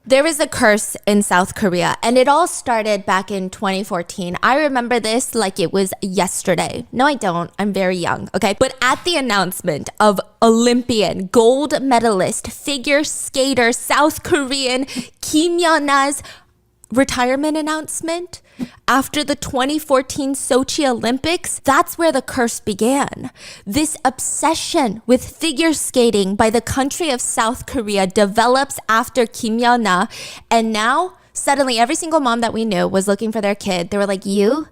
There is a curse in South Korea, and it all started back in 2014. I remember this like it was yesterday. No, I don't. I'm very young, okay? But at the announcement of Olympian gold medalist figure skater South Korean Kim Yuna-'s retirement announcement after the 2014 Sochi Olympics, that's where the curse began. This obsession with figure skating by the country of South Korea develops after Kim Yuna, and now suddenly every single mom that we knew was looking for their kid. They were like, you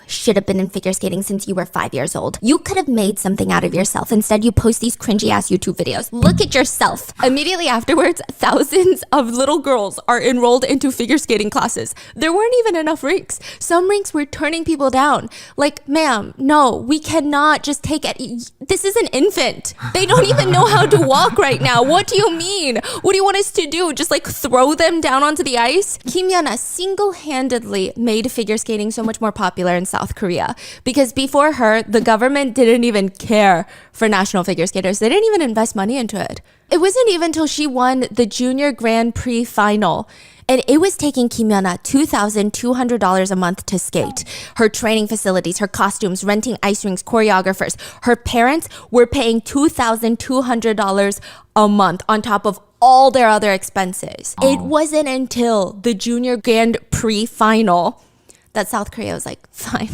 should have been in figure skating since you were 5 years old. You could have made something out of yourself. Instead, you post these cringy ass YouTube videos. Look at yourself. Immediately afterwards, thousands of little girls are enrolled into figure skating classes. There weren't even enough rinks. Some rinks were turning people down. Like, ma'am, no, we cannot just take it. This is an infant. They don't even know how to walk right now. What do you mean? What do you want us to do? Just like throw them down onto the ice? Kim Yuna single-handedly made figure skating so much more popular in South Korea because before her, the government didn't even care for national figure skaters. They didn't even invest money into it. It wasn't even until she won the Junior Grand Prix final, and it was taking Kim Yuna $2,200 a month to skate. Her training facilities, her costumes, renting ice rinks, choreographers. Her parents were paying $2,200 a month on top of all their other expenses. It wasn't until the Junior Grand Prix final that South Korea was like, fine,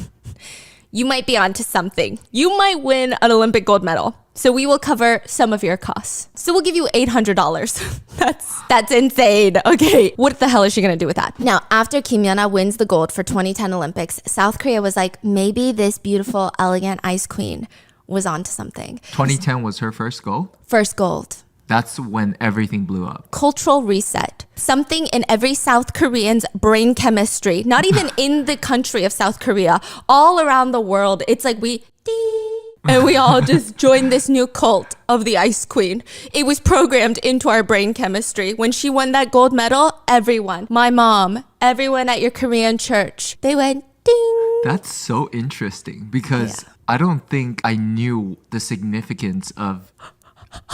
you might be onto something. You might win an Olympic gold medal. So we will cover some of your costs. So we'll give you $800. That's insane. Okay, what the hell is she gonna do with that? Now, after Kim Yuna wins the gold for 2010 Olympics, South Korea was like, maybe this beautiful, elegant ice queen was onto something. 2010 was her first goal? First gold. That's when everything blew up. Cultural reset. Something in every South Korean's brain chemistry, not even in the country of South Korea, all around the world. It's like we ding, and we all just joined this new cult of the Ice Queen. It was programmed into our brain chemistry. When she won that gold medal, everyone, my mom, everyone at your Korean church, they went ding. That's so interesting because I don't think I knew the significance of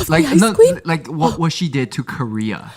like what she did to Korea,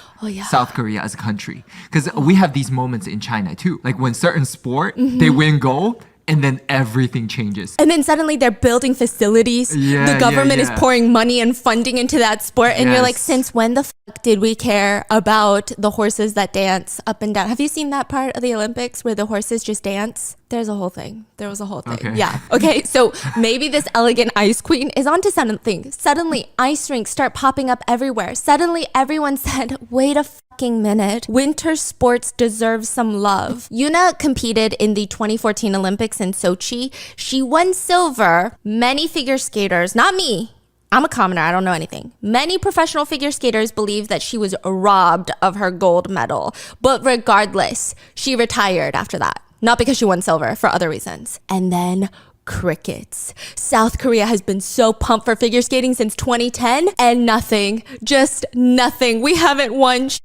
South Korea as a country, because we have these moments in China too, like when certain sport they win gold and then everything changes, and then suddenly they're building facilities, the government is pouring money and funding into that sport, and you're like, since when the fuck did we care about the horses that dance up and down? Have you seen that part of the Olympics where the horses just dance? There was a whole thing. Okay. Yeah. Okay. So maybe this elegant ice queen is onto something. Suddenly, ice rinks start popping up everywhere. Suddenly, everyone said, wait a fucking minute. Winter sports deserve some love. Yuna competed in the 2014 Olympics in Sochi. She won silver. Many figure skaters, not me, I'm a commoner, I don't know anything. Many professional figure skaters believe that she was robbed of her gold medal. But regardless, she retired after that. Not because she won silver, for other reasons. And then crickets. South Korea has been so pumped for figure skating since 2010 and nothing, just nothing. We haven't won shit.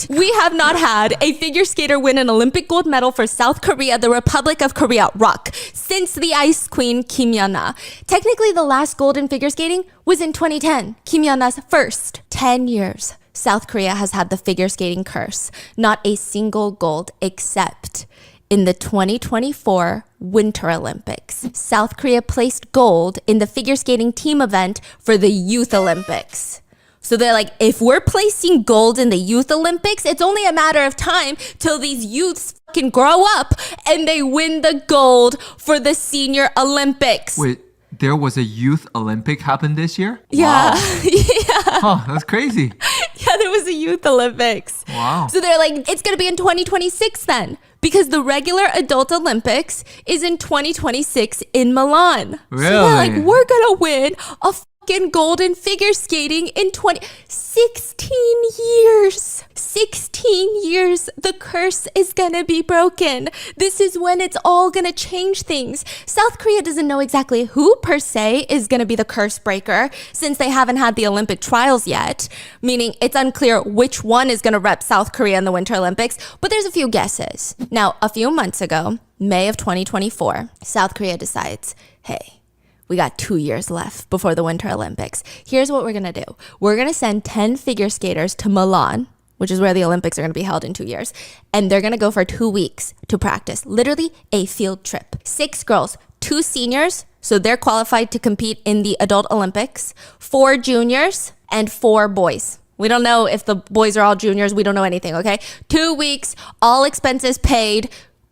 We have not had a figure skater win an Olympic gold medal for South Korea, the Republic of Korea, ROK, since the Ice Queen Kim Yuna. Technically, the last gold in figure skating was in 2010, Kim Yuna's first. 10 years, South Korea has had the figure skating curse. Not a single gold except in the 2024 Winter Olympics. South Korea placed gold in the figure skating team event for the Youth Olympics. So they're like, if we're placing gold in the Youth Olympics, it's only a matter of time till these youths fucking grow up and they win the gold for the Senior Olympics. Wait, there was a Youth Olympic happen this year? Yeah. Wow. Yeah. Huh, that's crazy. Yeah, there was a Youth Olympics. Wow. So they're like, it's going to be in 2026 then. Because the regular adult Olympics is in 2026 in Milan. Really? So they're like, we're going to win a fucking gold in figure skating in 16 years. 16 years, the curse is gonna be broken. This is when it's all gonna change things. South Korea doesn't know exactly who per se is gonna be the curse breaker since they haven't had the Olympic trials yet, meaning it's unclear which one is gonna rep South Korea in the Winter Olympics, but there's a few guesses. Now, a few months ago, May of 2024, South Korea decides, hey, We got 2 years left before the Winter Olympics. Here's what we're going to do. We're going to send 10 figure skaters to Milan, which is where the Olympics are going to be held in 2 years. And they're going to go for 2 weeks to practice. Literally a field trip. 6 girls, 2 seniors, so they're qualified to compete in the adult Olympics, 4 juniors, and 4 boys. We don't know if the boys are all juniors. We don't know anything, okay? 2 weeks, all expenses paid,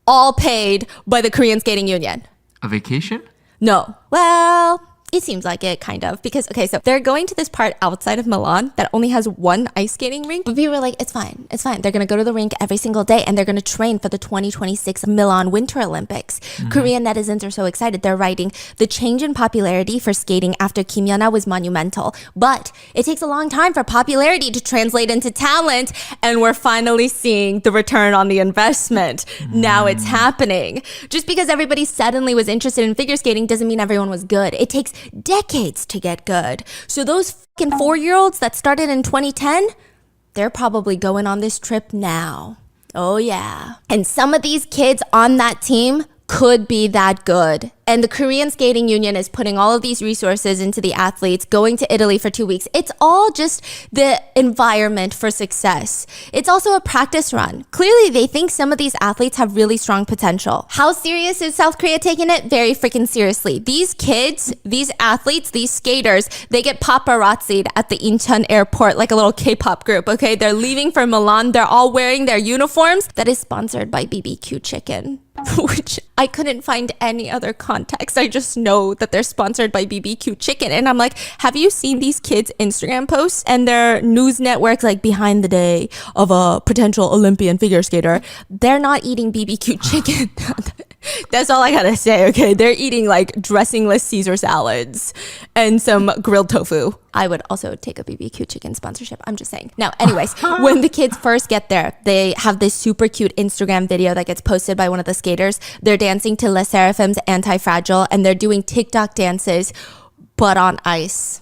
all paid by the Korean Skating Union. A vacation? No. Well, it seems like it, kind of. Because, okay, so they're going to this part outside of Milan that only has 1 ice skating rink. But people were like, it's fine. It's fine. They're going to go to the rink every single day and they're going to train for the 2026 Milan Winter Olympics. Korean netizens are so excited. They're writing, the change in popularity for skating after Kim Yuna was monumental. But it takes a long time for popularity to translate into talent. And we're finally seeing the return on the investment. Now it's happening. Just because everybody suddenly was interested in figure skating doesn't mean everyone was good. It takes decades to get good. So those fucking 4-year-olds that started in 2010, they're probably going on this trip now. Oh yeah. And some of these kids on that team could be that good. And the Korean Skating Union is putting all of these resources into the athletes, going to Italy for 2 weeks. It's all just the environment for success. It's also a practice run. Clearly, they think some of these athletes have really strong potential. How serious is South Korea taking it? Very freaking seriously. These kids, these athletes, these skaters, they get paparazzi'd at the Incheon airport like a little K-pop group, okay? They're leaving for Milan. They're all wearing their uniforms. That is sponsored by BBQ Chicken, which I couldn't find any other context. I just know that they're sponsored by BBQ Chicken. And I'm like, have you seen these kids' Instagram posts and their news networks like behind the day of a potential Olympian figure skater? They're not eating BBQ chicken. That's all I gotta say, okay? They're eating like dressingless Caesar salads and some grilled tofu. I would also take a BBQ chicken sponsorship. I'm just saying. Now, anyways, when the kids first get there, they have this super cute Instagram video that gets posted by one of the skaters. They're dancing to Les Serafim's Anti-Fragile and they're doing TikTok dances, but on ice.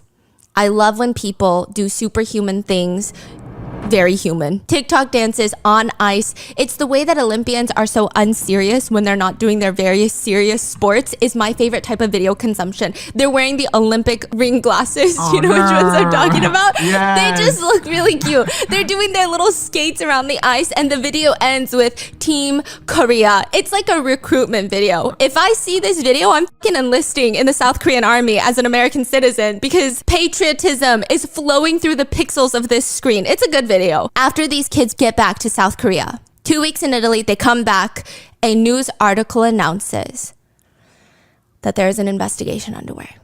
I love when people do superhuman things. Very human. TikTok dances on ice. It's the way that Olympians are so unserious when they're not doing their very serious sports is my favorite type of video consumption. They're wearing the Olympic ring glasses. Oh, you know which ones I'm talking about? Yes. They just look really cute. They're doing their little skates around the ice and the video ends with Team Korea. It's like a recruitment video. If I see this video, I'm fucking enlisting in the South Korean army as an American citizen because patriotism is flowing through the pixels of this screen. It's a good video. After these kids get back to South Korea, 2 weeks in Italy, they come back. A news article announces that there is an investigation underway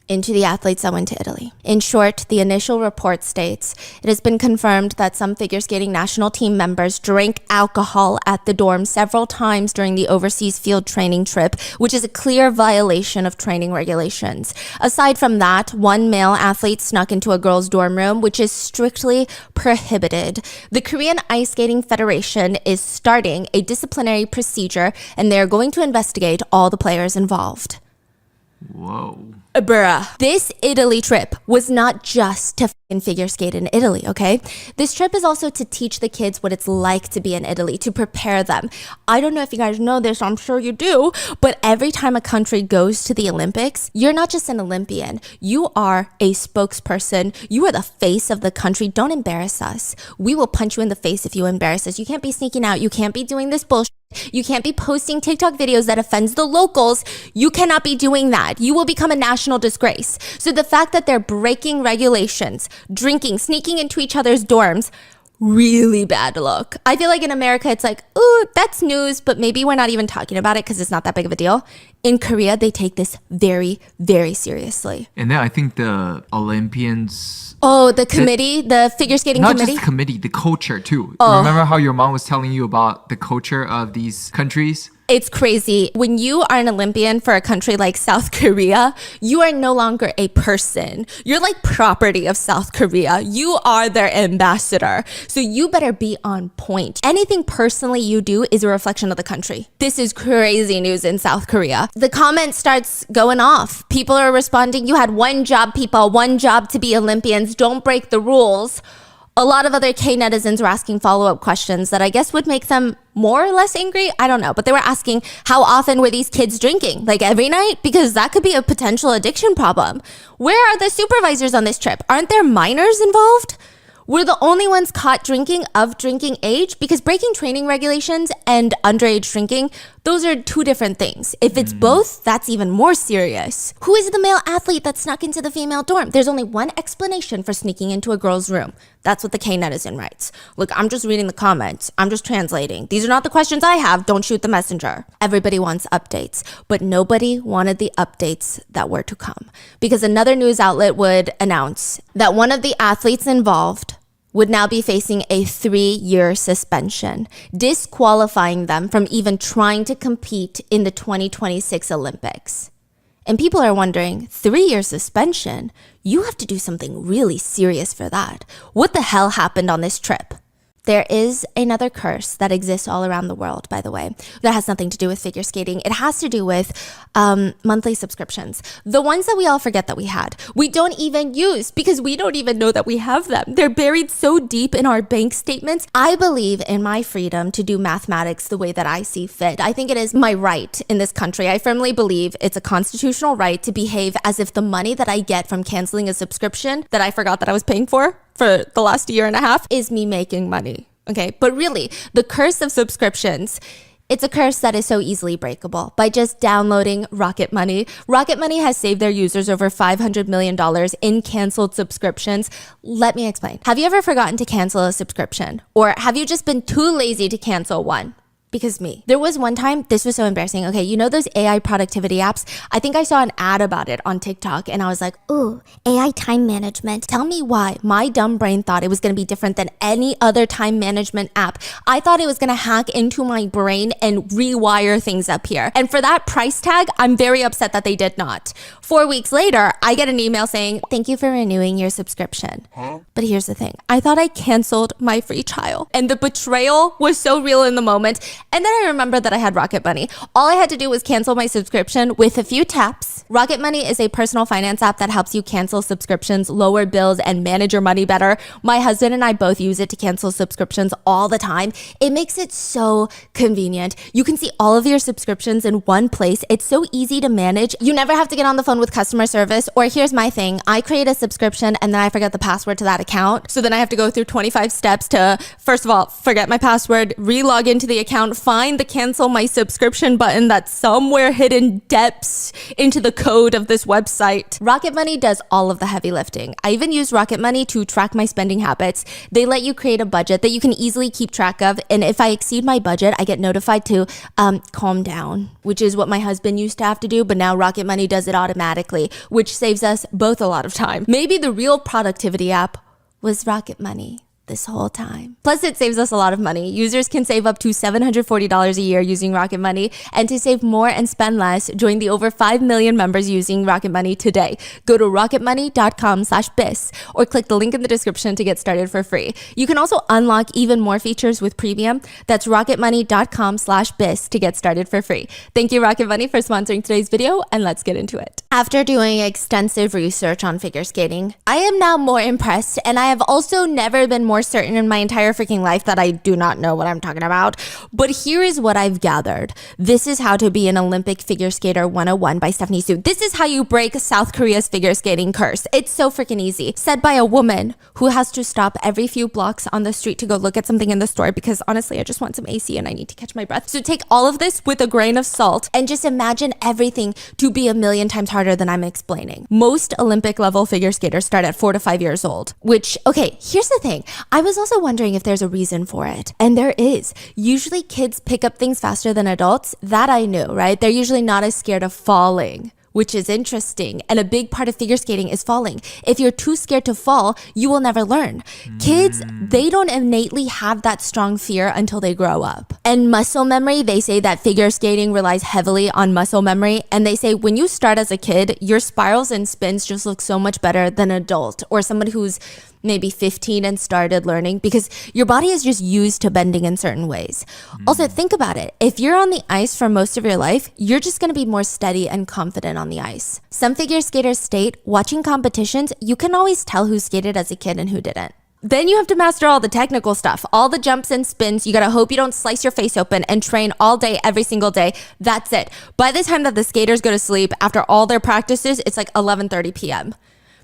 into the athletes that went to Italy. In short, the initial report states, it has been confirmed that some figure skating national team members drank alcohol at the dorm several times during the overseas field training trip, which is a clear violation of training regulations. Aside from that, 1 male athlete snuck into a girl's dorm room, which is strictly prohibited. The Korean Ice Skating Federation is starting a disciplinary procedure, and they're going to investigate all the players involved. Whoa. Bruh. This Italy trip was not just to figure skate in Italy, okay? This trip is also to teach the kids what it's like to be in Italy, to prepare them. I don't know if you guys know this, I'm sure you do, but every time a country goes to the Olympics, you're not just an Olympian. You are a spokesperson. You are the face of the country. Don't embarrass us. We will punch you in the face if you embarrass us. You can't be sneaking out. You can't be doing this bullshit. You can't be posting TikTok videos that offends the locals. You cannot be doing that. You will become a national disgrace. So the fact that they're breaking regulations, drinking, sneaking into each other's dorms, really bad look. I feel like in America, it's like, ooh, that's news, but maybe we're not even talking about it because it's not that big of a deal. In Korea, they take this very, very seriously. And then I think the Olympians... Oh, the committee, the figure skating not committee? Not just committee, the culture too. Oh. Remember how your mom was telling you about the culture of these countries? It's crazy. When you are an Olympian for a country like South Korea, you are no longer a person. You're like property of South Korea. You are their ambassador. So you better be on point. Anything personally you do is a reflection of the country. This is crazy news in South Korea. The comment starts going off. People are responding, you had one job, people, one job to be Olympians. Don't break the rules. A lot of other K-netizens were asking follow-up questions that I guess would make them more or less angry. I don't know. But they were asking how often were these kids drinking? Like every night? Because that could be a potential addiction problem. Where are the supervisors on this trip? Aren't there minors involved? We're the only ones caught drinking of drinking age, because breaking training regulations and underage drinking, those are two different things. If it's both, that's even more serious. Who is the male athlete that snuck into the female dorm? There's only one explanation for sneaking into a girl's room. That's what the K-netizen writes. Look, I'm just reading the comments. I'm just translating. These are not the questions I have. Don't shoot the messenger. Everybody wants updates, but nobody wanted the updates that were to come, because another news outlet would announce that one of the athletes involved would now be facing a 3-year suspension, disqualifying them from even trying to compete in the 2026 Olympics. And people are wondering, 3-year suspension? You have to do something really serious for that. What the hell happened on this trip? There is another curse that exists all around the world, by the way, that has nothing to do with figure skating. It has to do with monthly subscriptions. The ones that we all forget that we had. We don't even use because we don't even know that we have them. They're buried so deep in our bank statements. I believe in my freedom to do mathematics the way that I see fit. I think it is my right in this country. I firmly believe it's a constitutional right to behave as if the money that I get from canceling a subscription that I forgot that I was paying for the last year and a half is me making money. Okay, but really, the curse of subscriptions, it's a curse that is so easily breakable by just downloading Rocket Money. Rocket Money has saved their users over $500 million in canceled subscriptions. Let me explain. Have you ever forgotten to cancel a subscription? Or have you just been too lazy to cancel one? Because me. There was one time, this was so embarrassing. Okay, you know those AI productivity apps? I think I saw an ad about it on TikTok and I was like, ooh, AI time management. Tell me why my dumb brain thought it was going to be different than any other time management app. I thought it was going to hack into my brain and rewire things up here. And for that price tag, I'm very upset that they did not. 4 weeks later, I get an email saying, thank you for renewing your subscription. But here's the thing. I thought I canceled my free trial and the betrayal was so real in the moment. And then I remembered that I had Rocket Money. All I had to do was cancel my subscription with a few taps. Rocket Money is a personal finance app that helps you cancel subscriptions, lower bills, and manage your money better. My husband and I both use it to cancel subscriptions all the time. It makes it so convenient. You can see all of your subscriptions in one place. It's so easy to manage. You never have to get on the phone with customer service. Or here's my thing. I create a subscription and then I forget the password to that account. So then I have to go through 25 steps to, first of all, forget my password, re-log into the account, find the cancel my subscription button that's somewhere hidden depths into the code of this website. Rocket Money does all of the heavy lifting. I even use Rocket Money to track my spending habits. They let you create a budget that you can easily keep track of. And if I exceed my budget, I get notified to calm down, which is what my husband used to have to do. But now Rocket Money does it automatically, which saves us both a lot of time. Maybe the real productivity app was Rocket Money this whole time. Plus, it saves us a lot of money. Users can save up to $740 a year using Rocket Money. And to save more and spend less, join the over 5 million members using Rocket Money today. Go to rocketmoney.com/bis or click the link in the description to get started for free. You can also unlock even more features with premium. That's rocketmoney.com/bis to get started for free. Thank you, Rocket Money, for sponsoring today's video, and let's get into it. After doing extensive research on figure skating, I am now more impressed, and I have also never been more certain in my entire freaking life that I do not know what I'm talking about. But here is what I've gathered. This is how to be an Olympic figure skater 101 by Stephanie Su. This is how you break South Korea's figure skating curse. It's so freaking easy. Said by a woman who has to stop every few blocks on the street to go look at something in the store because honestly, I just want some AC and I need to catch my breath. So take all of this with a grain of salt and just imagine everything to be a million times harder than I'm explaining. Most Olympic level figure skaters start at 4 to 5 years old, which, okay, here's the thing. I was also wondering if there's a reason for it. And there is. Usually kids pick up things faster than adults. That I knew, right? They're usually not as scared of falling, which is interesting. And a big part of figure skating is falling. If you're too scared to fall, you will never learn. Kids, they don't innately have that strong fear until they grow up. And muscle memory, they say that figure skating relies heavily on muscle memory. And they say when you start as a kid, your spirals and spins just look so much better than an adult or someone who's maybe 15 and started learning because your body is just used to bending in certain ways. Also, think about it. If you're on the ice for most of your life, you're just going to be more steady and confident on the ice. Some figure skaters state, watching competitions, you can always tell who skated as a kid and who didn't. Then you have to master all the technical stuff, all the jumps and spins. You gotta hope you don't slice your face open and train all day, every single day. That's it. By the time that the skaters go to sleep, after all their practices, it's like 11:30 p.m.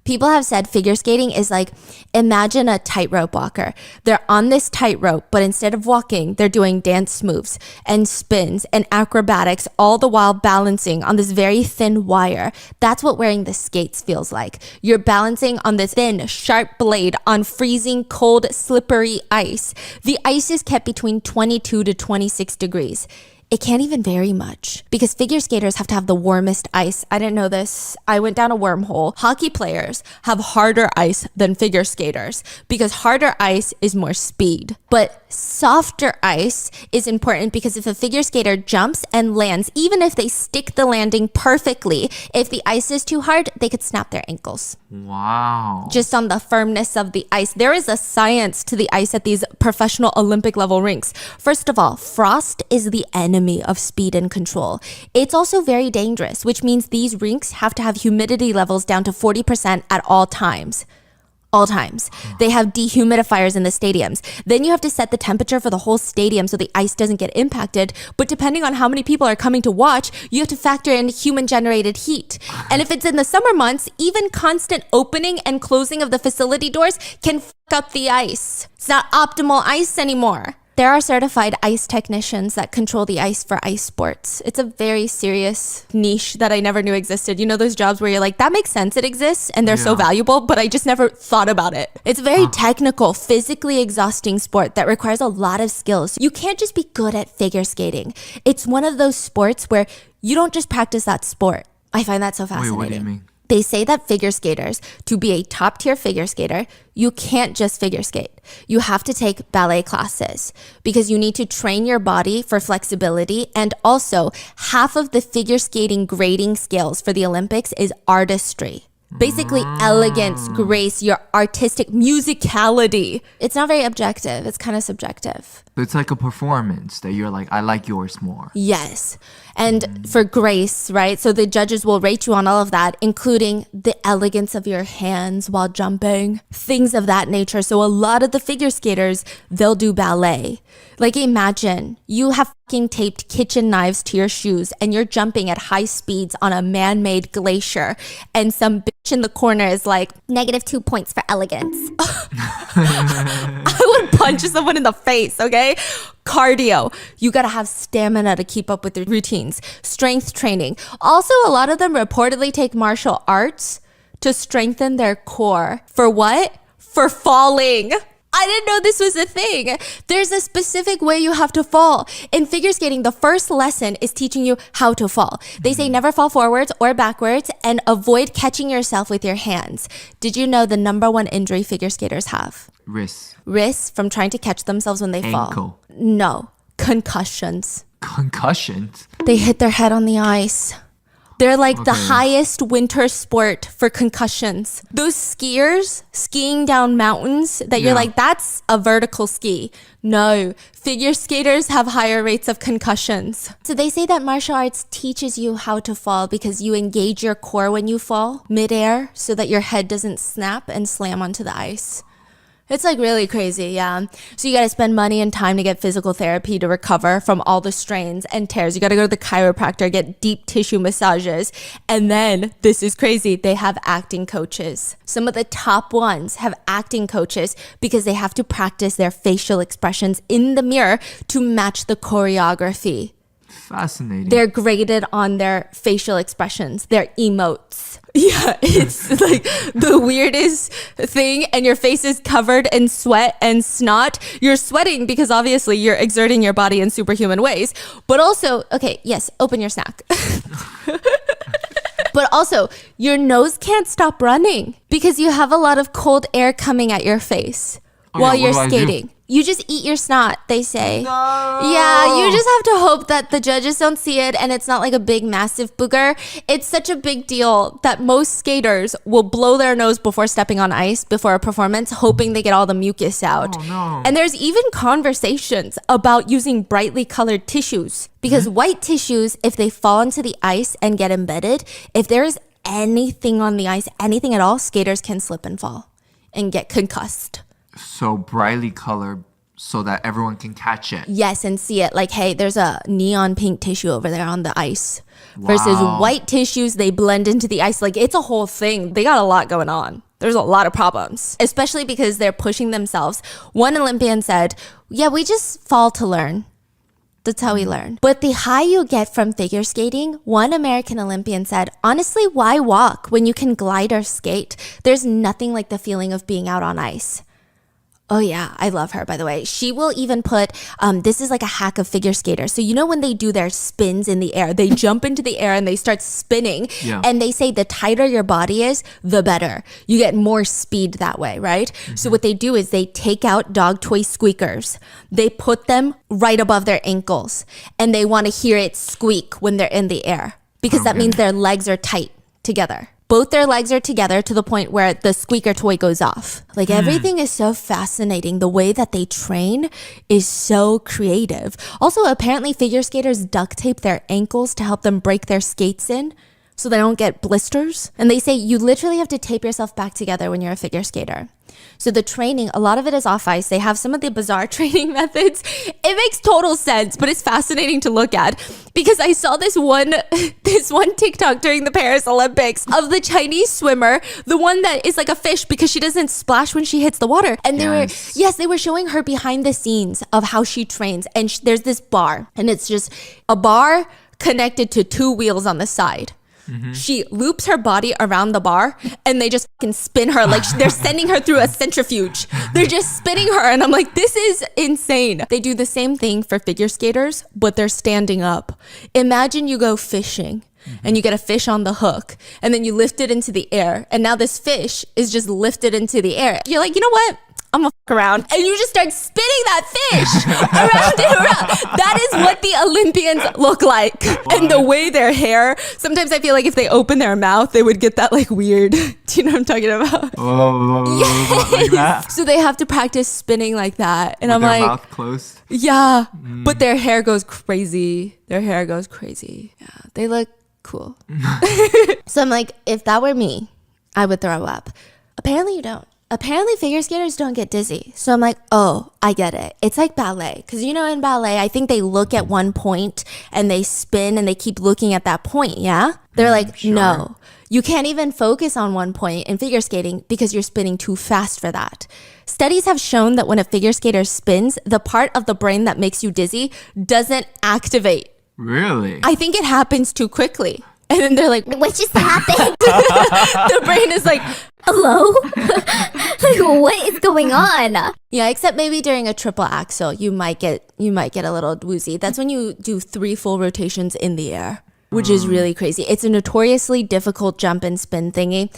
People have said figure skating is like, imagine a tightrope walker. They're on this tightrope, but instead of walking, they're doing dance moves and spins and acrobatics, all the while balancing on this very thin wire. That's what wearing the skates feels like. You're balancing on this thin, sharp blade on freezing, cold, slippery ice. The ice is kept between 22 to 26 degrees. It can't even vary much because figure skaters have to have the warmest ice. I didn't know this. I went down a wormhole. Hockey players have harder ice than figure skaters because harder ice is more speed. But softer ice is important because if a figure skater jumps and lands, even if they stick the landing perfectly, if the ice is too hard, they could snap their ankles. Wow. Just on the firmness of the ice. There is a science to the ice at these professional Olympic level rinks. First of all, frost is the enemy of speed and control. It's also very dangerous, which means these rinks have to have humidity levels down to 40% at all times. All times. They have dehumidifiers in the stadiums. Then you have to set the temperature for the whole stadium so the ice doesn't get impacted. But depending on how many people are coming to watch, you have to factor in human generated heat. And if it's in the summer months, even constant opening and closing of the facility doors can fuck up the ice. It's not optimal ice anymore. There are certified ice technicians that control the ice for ice sports. It's a very serious niche that I never knew existed. You know those jobs where you're like, that makes sense it exists and they're so valuable, but I just never thought about it. It's a very technical, physically exhausting sport that requires a lot of skills. You can't just be good at figure skating. It's one of those sports where you don't just practice that sport. I find that so fascinating. Wait, what do you mean? They say that figure skaters, to be a top tier figure skater, you can't just figure skate. You have to take ballet classes because you need to train your body for flexibility. And also, half of the figure skating grading scales for the Olympics is artistry. Basically, elegance, grace, your artistic musicality. It's not very objective. It's kind of subjective. It's like a performance that you're like, I like yours more. Yes. And for grace, right? So the judges will rate you on all of that, including the elegance of your hands while jumping, things of that nature. So a lot of the figure skaters, they'll do ballet. Like imagine you have fucking taped kitchen knives to your shoes and you're jumping at high speeds on a man-made glacier and some bitch in the corner is like, -2 points for elegance. I would punch someone in the face, okay? Cardio. You gotta have stamina to keep up with the routines. Strength training. Also, a lot of them reportedly take martial arts to strengthen their core. For what? For falling. I didn't know this was a thing. There's a specific way you have to fall. In figure skating, the first lesson is teaching you how to fall. They say never fall forwards or backwards and avoid catching yourself with your hands. Did you know the #1 injury figure skaters have? Wrists. Wrists from trying to catch themselves when they fall. Ankle. No, concussions. Concussions? They hit their head on the ice. They're like the highest winter sport for concussions. Those skiers skiing down mountains that you're like, that's a vertical ski. No, figure skaters have higher rates of concussions. So they say that martial arts teaches you how to fall because you engage your core when you fall midair so that your head doesn't snap and slam onto the ice. It's like really crazy, yeah. So you gotta spend money and time to get physical therapy to recover from all the strains and tears. You gotta go to the chiropractor, get deep tissue massages. And then, this is crazy, they have acting coaches. Some of the top ones have acting coaches because they have to practice their facial expressions in the mirror to match the choreography. Fascinating. They're graded on their facial expressions, their emotes. Yeah, it's like the weirdest thing, and your face is covered in sweat and snot. You're sweating because obviously you're exerting your body in superhuman ways, but also, okay, yes, open your snack. But also, your nose can't stop running because you have a lot of cold air coming at your face while you're skating. You just eat your snot, they say. No. Yeah, you just have to hope that the judges don't see it and it's not like a big, massive booger. It's such a big deal that most skaters will blow their nose before stepping on ice before a performance, hoping they get all the mucus out. Oh, no. And there's even conversations about using brightly colored tissues because white tissues, if they fall into the ice and get embedded, if there is anything on the ice, anything at all, skaters can slip and fall and get concussed. so brightly colored so that everyone can catch it. Yes, and see it. Like, hey, there's a neon pink tissue over there on the ice. Versus white tissues, they blend into the ice. Like, it's a whole thing. They got a lot going on. There's a lot of problems, especially because they're pushing themselves. One Olympian said, yeah, we just fall to learn. That's how we learn. But the high you get from figure skating, one American Olympian said, honestly, why walk when you can glide or skate? There's nothing like the feeling of being out on ice. Oh yeah, I love her, by the way. She will even put, this is like a hack of figure skaters. So you know when they do their spins in the air, they jump into the air and they start spinning. Yeah. And they say the tighter your body is, the better. You get more speed that way, right? Mm-hmm. So what they do is they take out dog toy squeakers. They put them right above their ankles. And they want to hear it squeak when they're in the air. Because that means their legs are tight together. Both their legs are together to the point where the squeaker toy goes off. Like everything is so fascinating. The way that they train is so creative. Also, apparently figure skaters duct tape their ankles to help them break their skates in so they don't get blisters. And they say you literally have to tape yourself back together when you're a figure skater. So the training, a lot of it is off ice. They have some of the bizarre training methods. It makes total sense, but it's fascinating to look at because I saw this one TikTok during the Paris Olympics of the Chinese swimmer, the one that is like a fish because she doesn't splash when she hits the water. And they were showing her behind the scenes of how she trains. And there's this bar, and it's just a bar connected to two wheels on the side. Mm-hmm. She loops her body around the bar and they just fucking spin her like they're sending her through a centrifuge. They're just spinning her and I'm like, this is insane. They do the same thing for figure skaters, but they're standing up. Imagine you go fishing and you get a fish on the hook and then you lift it into the air and now this fish is just lifted into the air. You're like, you know what? I'm gonna fuck around. And you just start spinning that fish around and around. That is what the Olympians look like. What? And the way their hair, sometimes I feel like if they open their mouth, they would get that like weird, do you know what I'm talking about? Yes. Like that? So they have to practice spinning like that. And with I'm their like, mouth closed? Yeah, but their hair goes crazy. Yeah, they look cool. So I'm like, if that were me, I would throw up. Apparently you don't. Apparently figure skaters don't get dizzy. So I'm like, oh, I get it. It's like ballet. Because you know in ballet, I think they look at one point and they spin and they keep looking at that point, yeah? They're like, sure. No, you can't even focus on one point in figure skating because you're spinning too fast for that. Studies have shown that when a figure skater spins, the part of the brain that makes you dizzy doesn't activate. Really? I think it happens too quickly. And then they're like, what just happened? The brain is like, hello? Like, what is going on? Yeah, except maybe during a triple axel, you might get a little woozy. That's when you do 3 full rotations in the air, which is really crazy. It's a notoriously difficult jump and spin thingy.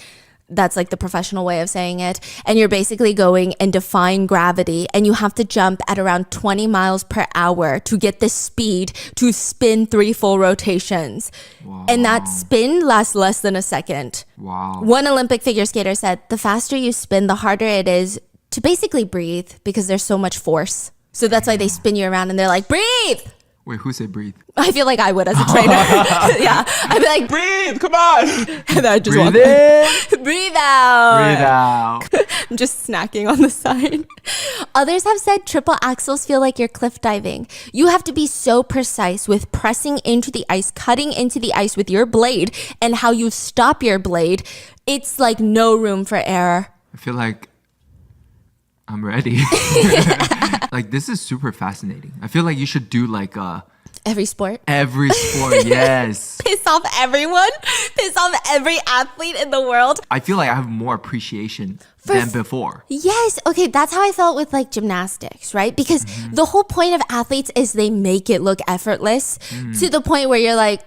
That's like the professional way of saying it. And you're basically going and defying gravity and you have to jump at around 20 miles per hour to get the speed to spin 3 full rotations. Wow. And that spin lasts less than a second. Wow. One Olympic figure skater said, the faster you spin, the harder it is to basically breathe because there's so much force. So that's why they spin you around and they're like, breathe. Wait, who said breathe? I feel like I would as a trainer. Yeah. I'd be like, breathe, come on. And then I'd just breathe in. Breathe out. Breathe out. I'm just snacking on the side. Others have said triple axels feel like you're cliff diving. You have to be so precise with pressing into the ice, cutting into the ice with your blade, and how you stop your blade. It's like no room for error. I feel like I'm ready. Like, this is super fascinating. I feel like you should do like every sport, yes. Piss off everyone. Piss off every athlete in the world. I feel like I have more appreciation than before. Yes. Okay, that's how I felt with like gymnastics, right? Because the whole point of athletes is they make it look effortless to the point where you're like,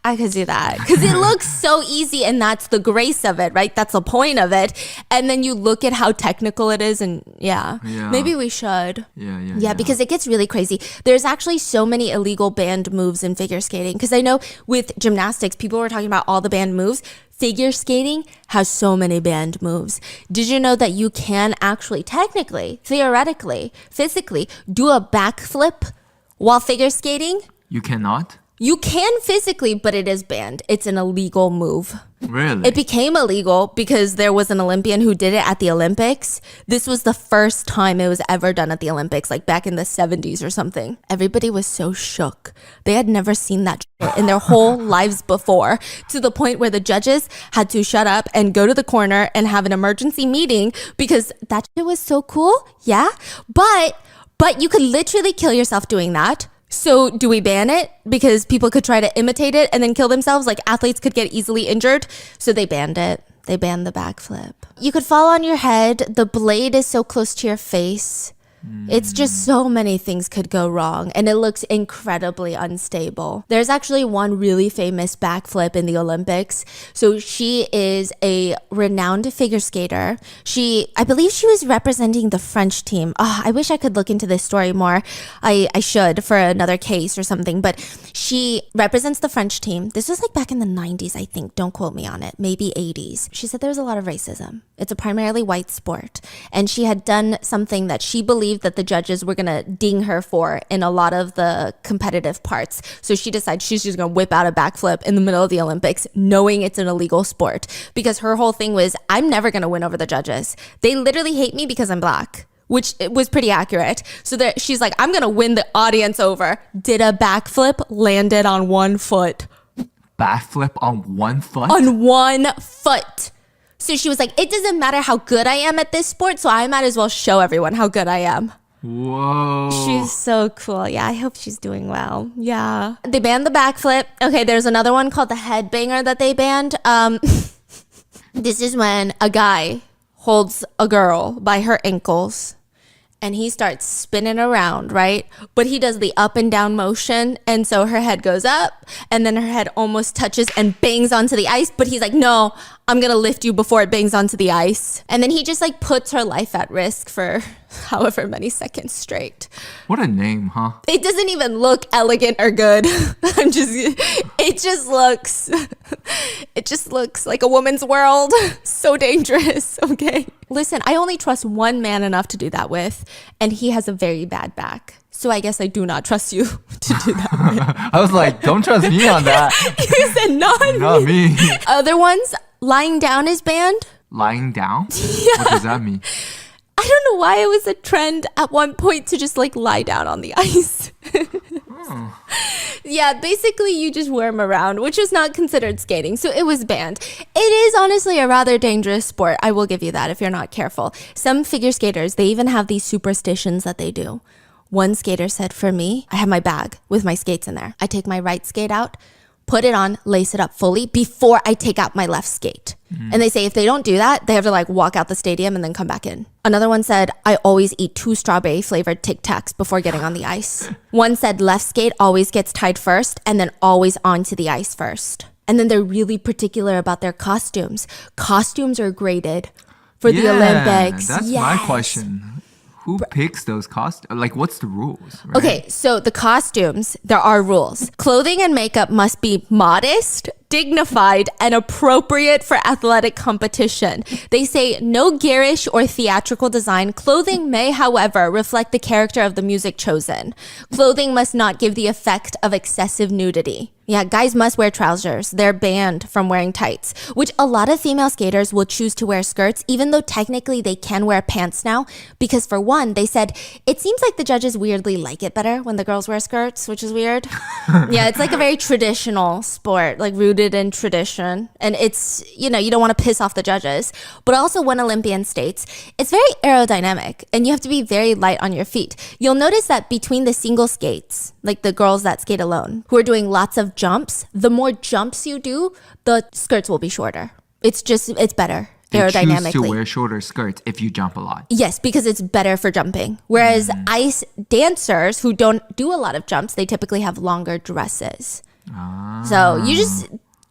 I could do that because it looks so easy and that's the grace of it, right? That's the point of it. And then you look at how technical it is and maybe we should. Yeah, because it gets really crazy. There's actually so many illegal banned moves in figure skating because I know with gymnastics, people were talking about all the banned moves. Figure skating has so many banned moves. Did you know that you can actually technically, theoretically, physically do a backflip while figure skating? You cannot? You can physically, but it is banned. It's an illegal move. Really? It became illegal because there was an Olympian who did it at the Olympics. This was the first time it was ever done at the Olympics, like back in the 70s or something. Everybody was so shook. They had never seen that shit in their whole lives before, to the point where the judges had to shut up and go to the corner and have an emergency meeting because that shit was so cool. Yeah. But you could literally kill yourself doing that. So do we ban it? Because people could try to imitate it and then kill themselves. Like athletes could get easily injured. So they banned it. They banned the backflip. You could fall on your head. The blade is so close to your face. It's just so many things could go wrong, and it looks incredibly unstable. There's actually one really famous backflip in the Olympics. So she is a renowned figure skater. I believe she was representing the French team. Oh, I wish I could look into this story more. I should for another case or something, but she represents the French team. This was like back in the 90s, I think. Don't quote me on it. Maybe 80s. She said there was a lot of racism. It's a primarily white sport, and she had done something that she believed that the judges were gonna ding her for in a lot of the competitive parts. So she decides she's just gonna whip out a backflip in the middle of the Olympics, knowing it's an illegal sport, because her whole thing was, I'm never gonna win over the judges. They literally hate me because I'm black, which was pretty accurate. So she's like, I'm gonna win the audience over. Did a backflip, landed on one foot. Backflip on one foot? On one foot. So she was like, it doesn't matter how good I am at this sport, so I might as well show everyone how good I am. Whoa. She's so cool. Yeah, I hope she's doing well. Yeah. They banned the backflip. Okay, there's another one called the headbanger that they banned. This is when a guy holds a girl by her ankles and he starts spinning around, right? But he does the up and down motion. And so her head goes up and then her head almost touches and bangs onto the ice. But he's like, no, I'm going to lift you before it bangs onto the ice. And then he just like puts her life at risk for however many seconds straight. What a name, huh? It doesn't even look elegant or good. It just looks like a woman's world. So dangerous, okay? Listen, I only trust one man enough to do that with, and he has a very bad back. So I guess I do not trust you to do that with. I was like, don't trust me on that. You said not me. Other ones, lying down is banned. Lying down? Yeah. What does that mean? I don't know why it was a trend at one point to just like lie down on the ice. Yeah, basically you just worm around, which is not considered skating, so it was banned. It is honestly a rather dangerous sport. I will give you that if you're not careful. Some figure skaters, they even have these superstitions that they do. One skater said, for me, I have my bag with my skates in there. I take my right skate out, put it on, lace it up fully before I take out my left skate. And they say if they don't do that, they have to like walk out the stadium and then come back in. Another one said, I always eat 2 strawberry flavored Tic Tacs before getting on the ice. One said left skate always gets tied first and then always onto the ice first. And then they're really particular about their costumes. Costumes are graded for the Olympics. That's my question. Who picks those costumes? Like, what's the rules? Right? Okay, so the costumes, there are rules. Clothing and makeup must be modest, dignified, and appropriate for athletic competition. They say no garish or theatrical design. Clothing may, however, reflect the character of the music chosen. Clothing must not give the effect of excessive nudity. Yeah, guys must wear trousers. They're banned from wearing tights, which a lot of female skaters will choose to wear skirts, even though technically they can wear pants now. Because for one, they said, it seems like the judges weirdly like it better when the girls wear skirts, which is weird. Yeah, it's like a very traditional sport, like rooted in tradition. And it's, you know, you don't want to piss off the judges. But also one Olympian states, it's very aerodynamic and you have to be very light on your feet. You'll notice that between the single skates, like the girls that skate alone, who are doing lots of jumps, the more jumps you do, the skirts will be shorter. It's better aerodynamically. They choose to wear shorter skirts if you jump a lot. Yes, because it's better for jumping. Whereas ice dancers who don't do a lot of jumps, they typically have longer dresses. So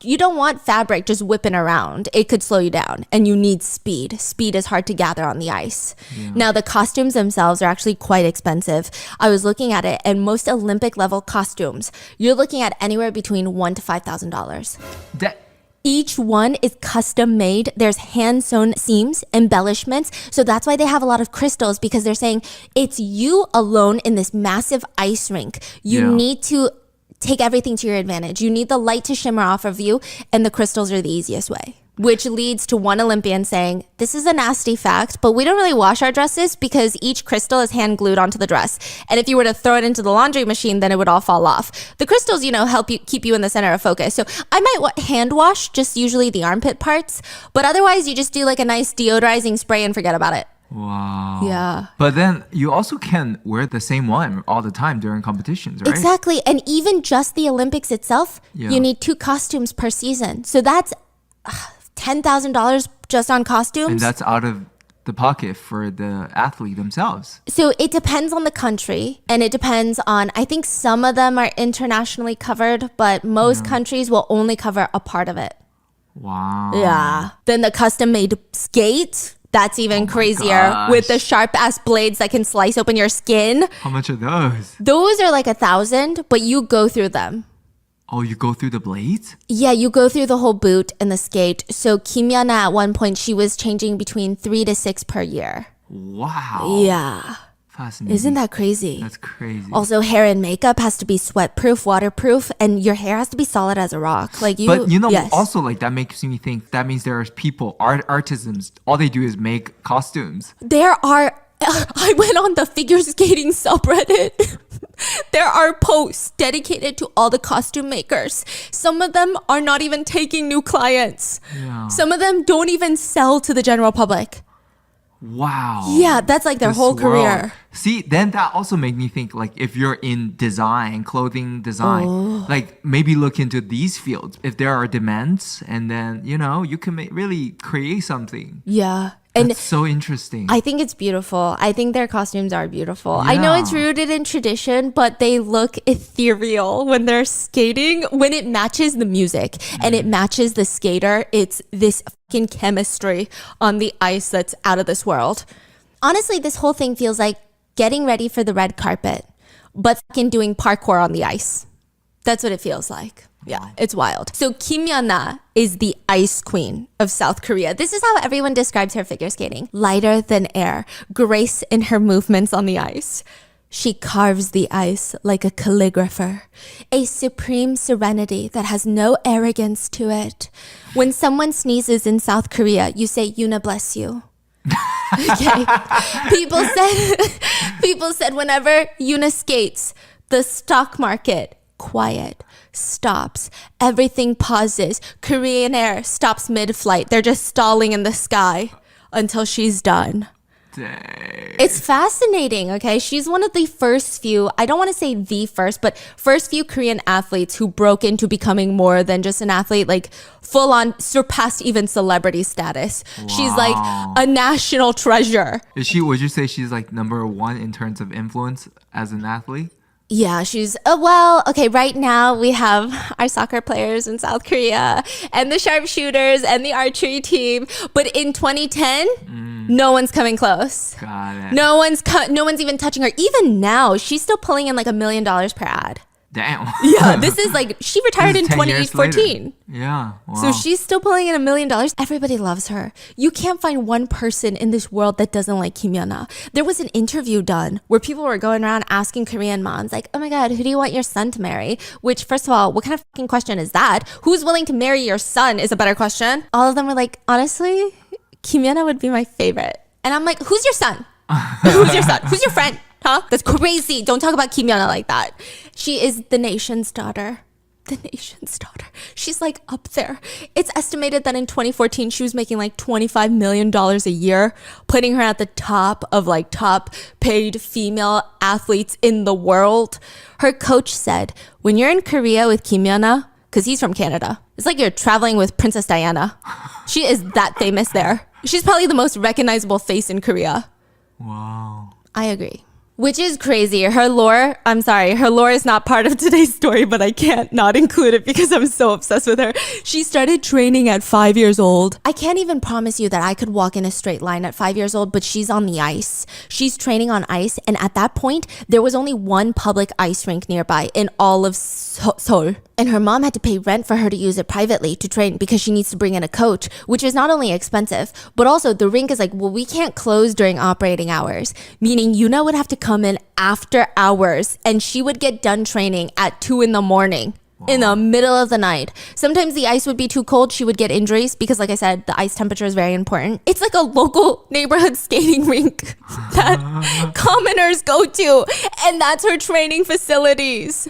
you don't want fabric just whipping around. It could slow you down and you need speed. Speed is hard to gather on the ice. Yeah. Now the costumes themselves are actually quite expensive. I was looking at it and most Olympic level costumes, you're looking at anywhere between $1,000 to $5,000. Each one is custom made. There's hand sewn seams, embellishments. So that's why they have a lot of crystals, because they're saying it's you alone in this massive ice rink. You need to take everything to your advantage. You need the light to shimmer off of you, and the crystals are the easiest way. Which leads to one Olympian saying, this is a nasty fact, but we don't really wash our dresses because each crystal is hand glued onto the dress. And if you were to throw it into the laundry machine, then it would all fall off. The crystals, help you keep you in the center of focus. So I might hand wash, just usually the armpit parts. But otherwise, you just do like a nice deodorizing spray and forget about it. Wow. Yeah. But then you also can wear the same one all the time during competitions, right? Exactly. And even just the Olympics itself, you need 2 costumes per season. So that's $10,000 just on costumes. And that's out of the pocket for the athlete themselves. So it depends on the country, and it depends on, I think some of them are internationally covered, but most countries will only cover a part of it. Wow. Yeah. Then the custom made skate, that's even crazier, with the sharp ass blades that can slice open your skin. How much are those? Those are like $1,000, but you go through them. Oh, you go through the blades? Yeah, you go through the whole boot and the skate. So Kim Yuna at one point, she was changing between 3 to 6 per year. Wow. Yeah. Fascinating. Isn't that crazy? That's crazy. Also, hair and makeup has to be sweat-proof, waterproof, and your hair has to be solid as a rock. But also like that makes me think that means there are people, artisans, all they do is make costumes. I went on the figure skating subreddit. There are posts dedicated to all the costume makers. Some of them are not even taking new clients. Yeah. Some of them don't even sell to the general public. Wow. Yeah, that's like their whole career. See, then that also made me think like if you're in design, clothing design, like maybe look into these fields. If there are demands and then, you can really create something. Yeah. That's so interesting. I think it's beautiful. I think their costumes are beautiful. Yeah. I know it's rooted in tradition, but they look ethereal when they're skating. When it matches the music and it matches the skater, it's this fucking chemistry on the ice that's out of this world. Honestly, this whole thing feels like getting ready for the red carpet, but fucking doing parkour on the ice. That's what it feels like. Yeah, it's wild. So Kim Yuna is the ice queen of South Korea. This is how everyone describes her figure skating. Lighter than air, grace in her movements on the ice. She carves the ice like a calligrapher. A supreme serenity that has no arrogance to it. When someone sneezes in South Korea, you say, Yuna bless you. Okay. People said whenever Yuna skates, the stock market, quiet, stops, everything pauses. Korean Air stops mid-flight. They're just stalling in the sky until she's done. Dang. It's fascinating, okay? She's one of the first few, I don't want to say the first, but first few Korean athletes who broke into becoming more than just an athlete, like full on surpassed even celebrity status. Wow. She's like a national treasure. Would you say she's like number 1 in terms of influence as an athlete? Yeah, she's, right now we have our soccer players in South Korea and the sharpshooters and the archery team. But in 2010, no one's coming close. Got it. No one's even touching her. Even now, she's still pulling in like $1 million per ad. Damn. Yeah, this is like, she retired in 2014. Yeah. Wow. So she's still pulling in $1 million. Everybody loves her. You can't find one person in this world that doesn't like Kim Yuna. There was an interview done where people were going around asking Korean moms, like, oh my God, who do you want your son to marry? Which, first of all, what kind of fucking question is that? Who's willing to marry your son is a better question. All of them were like, honestly, Kim Yuna would be my favorite. And I'm like, who's your son? Who's your son? Who's your friend? Huh? That's crazy. Don't talk about Kim Yuna like that. She is the nation's daughter. The nation's daughter. She's like up there. It's estimated that in 2014, she was making like $25 million a year, putting her at the top of like top paid female athletes in the world. Her coach said, when you're in Korea with Kim Yuna, because he's from Canada, it's like you're traveling with Princess Diana. She is that famous there. She's probably the most recognizable face in Korea. Wow. I agree. Which is crazy. Her lore is not part of today's story, but I can't not include it because I'm so obsessed with her. She started training at 5 years old. I can't even promise you that I could walk in a straight line at 5 years old, but she's on the ice. She's training on ice, and at that point, there was only one public ice rink nearby in all of Seoul. And her mom had to pay rent for her to use it privately to train because she needs to bring in a coach, which is not only expensive, but also the rink is like, well, we can't close during operating hours, meaning Yuna would have to come in after hours and she would get done training at 2 in the morning. In the middle of the night. Sometimes the ice would be too cold. She would get injuries because, like I said, the ice temperature is very important. It's like a local neighborhood skating rink that commoners go to. And that's her training facilities.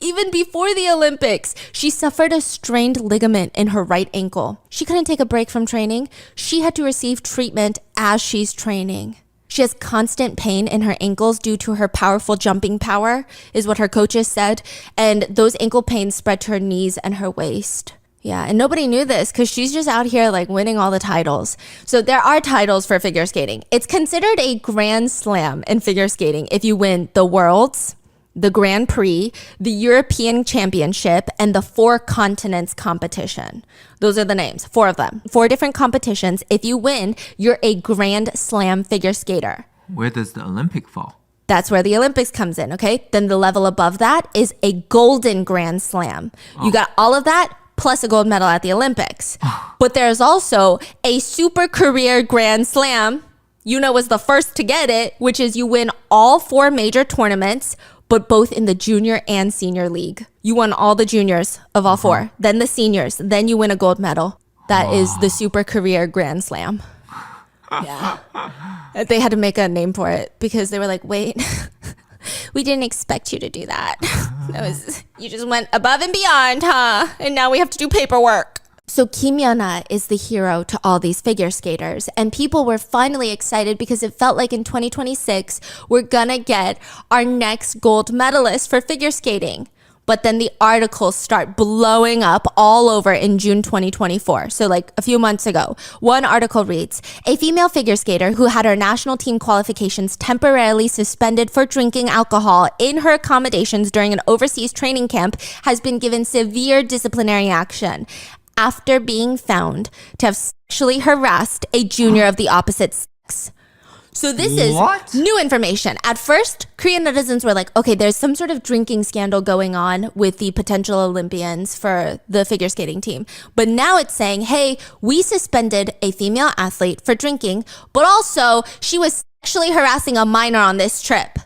Even before the Olympics, she suffered a strained ligament in her right ankle. She couldn't take a break from training. She had to receive treatment as she's training. She has constant pain in her ankles due to her powerful jumping power, is what her coaches said. And those ankle pains spread to her knees and her waist. Yeah, and nobody knew this because she's just out here like winning all the titles. So there are titles for figure skating. It's considered a grand slam in figure skating if you win the Worlds, the Grand Prix, the European Championship, and the 4 Continents competition. Those are the names, 4 of them. 4 different competitions. If you win, you're a Grand Slam figure skater. Where does the Olympic fall? That's where the Olympics comes in, okay? Then the level above that is a Golden Grand Slam. You got all of that plus a gold medal at the Olympics. But there's also a Super Career Grand Slam. Yuna was the first to get it, which is you win all 4 major tournaments, but both in the junior and senior league. You won all the juniors of all 4, then the seniors, then you win a gold medal. That is the Super Career Grand Slam. Yeah. They had to make a name for it because they were like, wait, we didn't expect you to do that. You just went above and beyond, huh? And now we have to do paperwork. So Kim Yuna is the hero to all these figure skaters, and people were finally excited because it felt like in 2026, we're gonna get our next gold medalist for figure skating. But then the articles start blowing up all over in June 2024. So like a few months ago, one article reads, a female figure skater who had her national team qualifications temporarily suspended for drinking alcohol in her accommodations during an overseas training camp has been given severe disciplinary action after being found to have sexually harassed a junior of the opposite sex. So this is new information. At first, Korean netizens were like, okay, there's some sort of drinking scandal going on with the potential Olympians for the figure skating team. But now it's saying, hey, we suspended a female athlete for drinking, but also she was sexually harassing a minor on this trip.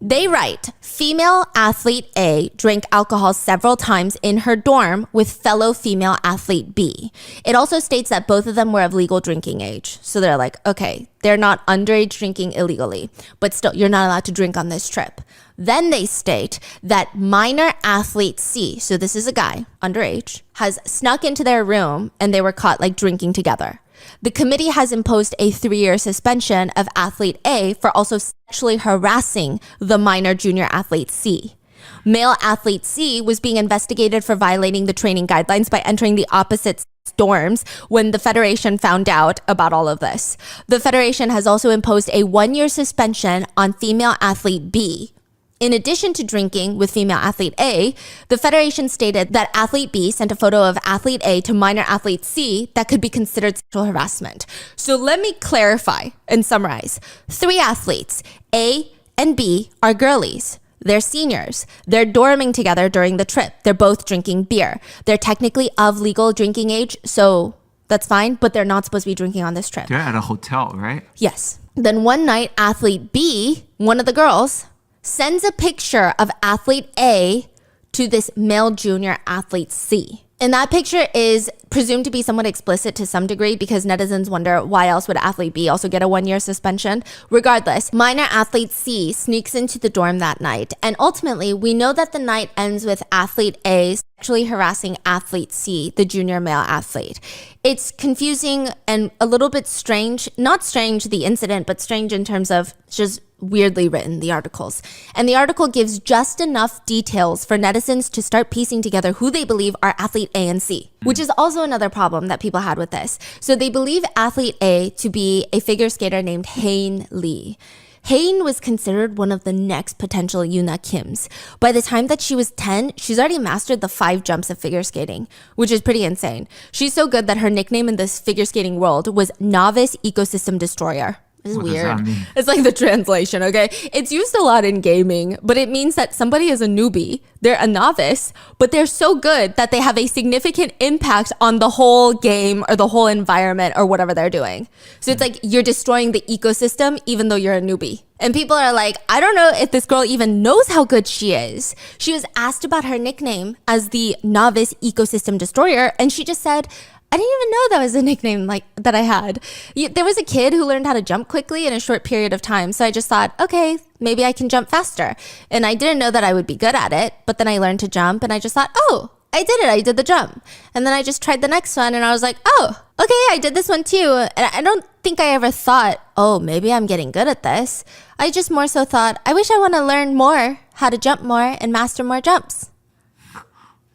They write, female athlete A drank alcohol several times in her dorm with fellow female athlete B. It also states that both of them were of legal drinking age. So they're like, okay, they're not underage drinking illegally, but still, you're not allowed to drink on this trip. Then they state that minor athlete C, so this is a guy, underage, has snuck into their room and they were caught like drinking together. The committee has imposed a 3-year suspension of athlete A for also sexually harassing the minor junior athlete C. Male athlete C was being investigated for violating the training guidelines by entering the opposite dorms when the federation found out about all of this. The federation has also imposed a 1-year suspension on female athlete B. In addition to drinking with female athlete A, the federation stated that athlete B sent a photo of athlete A to minor athlete C that could be considered sexual harassment. So let me clarify and summarize. 3 athletes, A and B, are girlies. They're seniors. They're dorming together during the trip. They're both drinking beer. They're technically of legal drinking age, so that's fine, but they're not supposed to be drinking on this trip. They're at a hotel, right? Yes. Then one night, athlete B, one of the girls, sends a picture of athlete A to this male junior athlete C. And that picture is presumed to be somewhat explicit to some degree because netizens wonder why else would athlete B also get a 1-year suspension. Regardless, minor athlete C sneaks into the dorm that night. And ultimately, we know that the night ends with athlete A sexually harassing athlete C, the junior male athlete. It's confusing and a little bit strange. Not strange, the incident, but strange in terms of just weirdly written, the articles. And the article gives just enough details for netizens to start piecing together who they believe are athlete A and C, which is also another problem that people had with this. So they believe athlete A to be a figure skater named Hae-in Lee. Hae-in was considered one of the next potential Yuna Kims. By the time that she was 10, she's already mastered the 5 jumps of figure skating, which is pretty insane. She's so good that her nickname in this figure skating world was Novice Ecosystem Destroyer. It's What weird. does that mean? It's like the translation, okay? It's used a lot in gaming, but it means that somebody is a newbie. They're a novice, but they're so good that they have a significant impact on the whole game or the whole environment or whatever they're doing. So it's like you're destroying the ecosystem even though you're a newbie. And people are like, I don't know if this girl even knows how good she is. She was asked about her nickname as the novice ecosystem destroyer, and she just said, I didn't even know that was a nickname like that I had. There was a kid who learned how to jump quickly in a short period of time. So I just thought, okay, maybe I can jump faster. And I didn't know that I would be good at it. But then I learned to jump and I just thought, oh, I did it. I did the jump. And then I just tried the next one and I was like, oh, okay, I did this one too. And I don't think I ever thought, oh, maybe I'm getting good at this. I just more so thought, I wish I want to learn more how to jump more and master more jumps.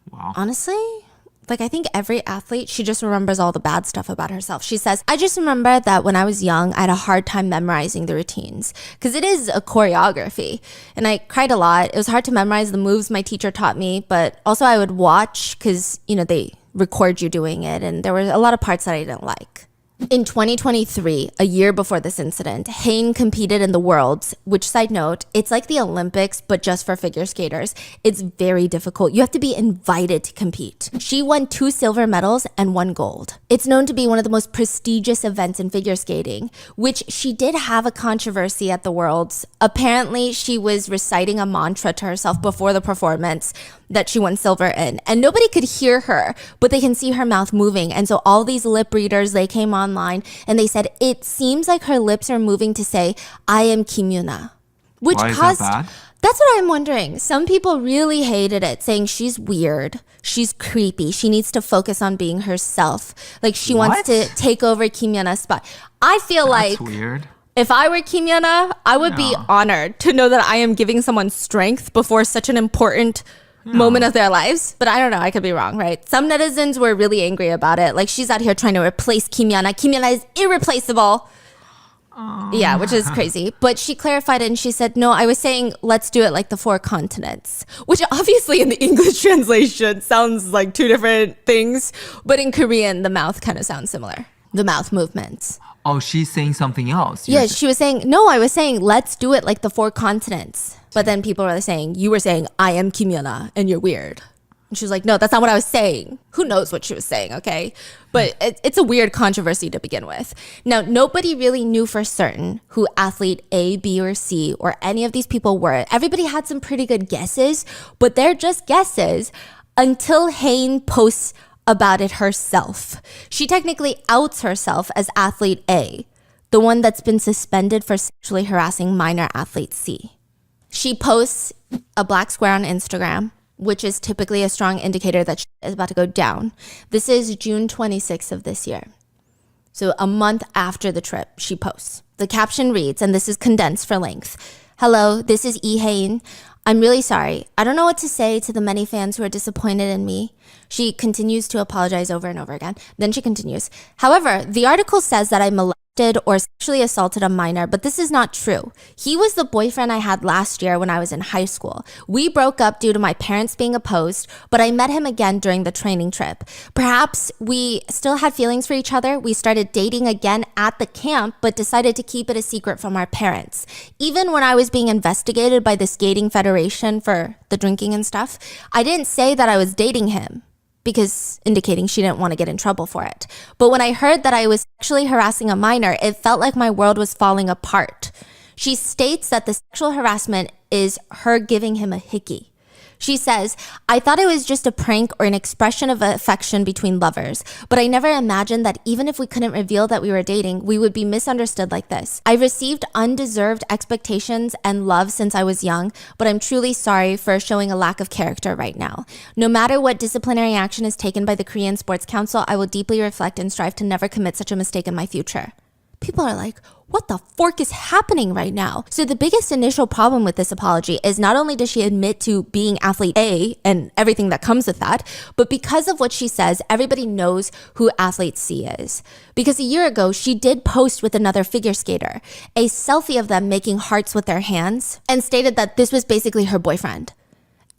Wow. Honestly, like I think every athlete, she just remembers all the bad stuff about herself. She says, I just remember that when I was young, I had a hard time memorizing the routines because it is a choreography. And I cried a lot. It was hard to memorize the moves my teacher taught me, but also I would watch because, you know, they record you doing it. And there were a lot of parts that I didn't like. In 2023, a year before this incident, Hae-in competed in the Worlds, which, side note, it's like the Olympics, but just for figure skaters. It's very difficult. You have to be invited to compete. She won 2 silver medals and 1 gold. It's known to be one of the most prestigious events in figure skating, which she did have a controversy at the Worlds. Apparently, she was reciting a mantra to herself before the performance that she won silver in, and nobody could hear her, but they can see her mouth moving. And so all these lip readers, they came online and they said it seems like her lips are moving to say I am Kim Yuna, which Why caused, is that bad? that's what I'm wondering. Some people really hated it, saying she's weird, she's creepy, she needs to focus on being herself, like she wants to take over Kim Yuna's spot. I feel That's like weird. if I were Kim Yuna, I would be honored to know that I am giving someone strength before such an important moment of their lives. But I don't know, I could be wrong, right? Some netizens were really angry about it. Like, she's out here trying to replace Kim Yuna. Kim Yuna is irreplaceable. Yeah, which is crazy. But she clarified it and she said, no, I was saying let's do it like the 4 continents, which obviously in the English translation sounds like 2 different things. But in Korean, the mouth kind of sounds similar. The mouth movements. Oh, she's saying something else. Yeah, she was saying, no, I was saying, let's do it like the 4 continents. But then people were saying, you were saying, I am Kim Yuna and you're weird. And she was like, no, that's not what I was saying. Who knows what she was saying, okay? But it's a weird controversy to begin with. Now, nobody really knew for certain who athlete A, B, or C, or any of these people were. Everybody had some pretty good guesses, but they're just guesses until Hae-in posts about it herself. She technically outs herself as athlete A, the one that's been suspended for sexually harassing minor athlete C. She posts a black square on Instagram, which is typically a strong indicator that shit is about to go down. This is June 26th of this year. So a month after the trip, she posts. The caption reads, and this is condensed for length, hello, this is Lee Hae-in. I'm really sorry. I don't know what to say to the many fans who are disappointed in me. She continues to apologize over and over again. Then she continues. However, the article says that I molested or sexually assaulted a minor, but this is not true. He was the boyfriend I had last year when I was in high school. We broke up due to my parents being opposed, but I met him again during the training trip. Perhaps we still had feelings for each other. We started dating again at the camp, but decided to keep it a secret from our parents. Even when I was being investigated by the skating federation for the drinking and stuff, I didn't say that I was dating him, because indicating she didn't want to get in trouble for it. But when I heard that I was sexually harassing a minor, it felt like my world was falling apart. She states that the sexual harassment is her giving him a hickey. She says, I thought it was just a prank or an expression of affection between lovers, but I never imagined that even if we couldn't reveal that we were dating, we would be misunderstood like this. I received undeserved expectations and love since I was young, but I'm truly sorry for showing a lack of character right now. No matter what disciplinary action is taken by the Korean Sports Council, I will deeply reflect and strive to never commit such a mistake in my future. People are like, what the fork is happening right now? So the biggest initial problem with this apology is not only does she admit to being athlete A and everything that comes with that, but because of what she says, everybody knows who athlete C is. Because a year ago, she did post with another figure skater, a selfie of them making hearts with their hands, and stated that this was basically her boyfriend.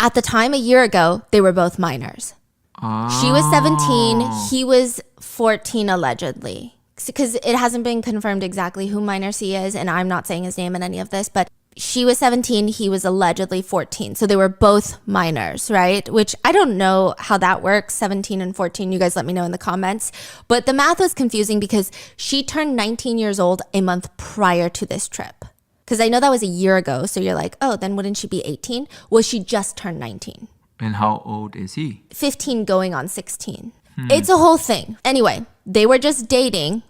At the time, a year ago, they were both minors. She was 17, he was 14 allegedly. because it hasn't been confirmed exactly who minor C is, and I'm not saying his name in any of this, but she was 17, he was allegedly 14. So they were both minors, right? Which I don't know how that works, 17 and 14. You guys let me know in the comments. But the math was confusing because she turned 19 years old a month prior to this trip. Because I know that was a year ago. So you're like, oh, then wouldn't she be 18? Well, she just turned 19. And how old is he? 15 going on 16. It's a whole thing. Anyway, they were just dating.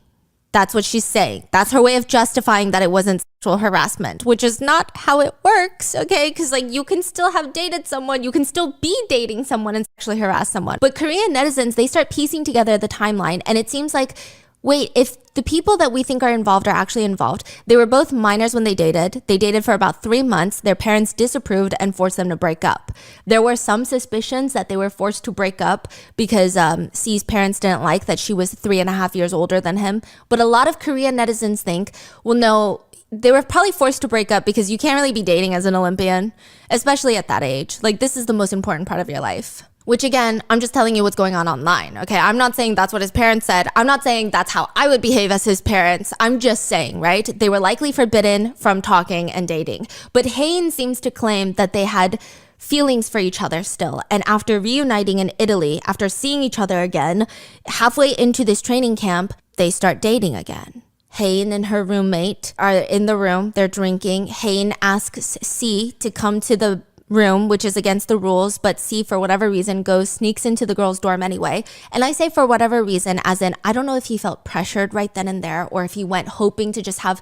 That's what she's saying. That's her way of justifying that it wasn't sexual harassment, which is not how it works, okay? Because like you can still have dated someone, you can still be dating someone and sexually harass someone. But Korean netizens, they start piecing together the timeline, and it seems like, wait, if the people that we think are involved are actually involved, they were both minors when they dated. They dated for about 3 months. Their parents disapproved and forced them to break up. There were some suspicions that they were forced to break up because C's parents didn't like that she was 3.5 years older than him. But a lot of Korean netizens think, well, no, they were probably forced to break up because you can't really be dating as an Olympian, especially at that age. Like, this is the most important part of your life. Which again, I'm just telling you what's going on online, okay? I'm not saying that's what his parents said. I'm not saying that's how I would behave as his parents. I'm just saying, right? They were likely forbidden from talking and dating. But Hae-in seems to claim that they had feelings for each other still. And after reuniting in Italy, after seeing each other again, halfway into this training camp, they start dating again. Hae-in and her roommate are in the room. They're drinking. Hae-in asks C to come to the room, which is against the rules, but C, for whatever reason, sneaks into the girls' dorm anyway. And I say for whatever reason, as in, I don't know if he felt pressured right then and there, or if he went hoping to just have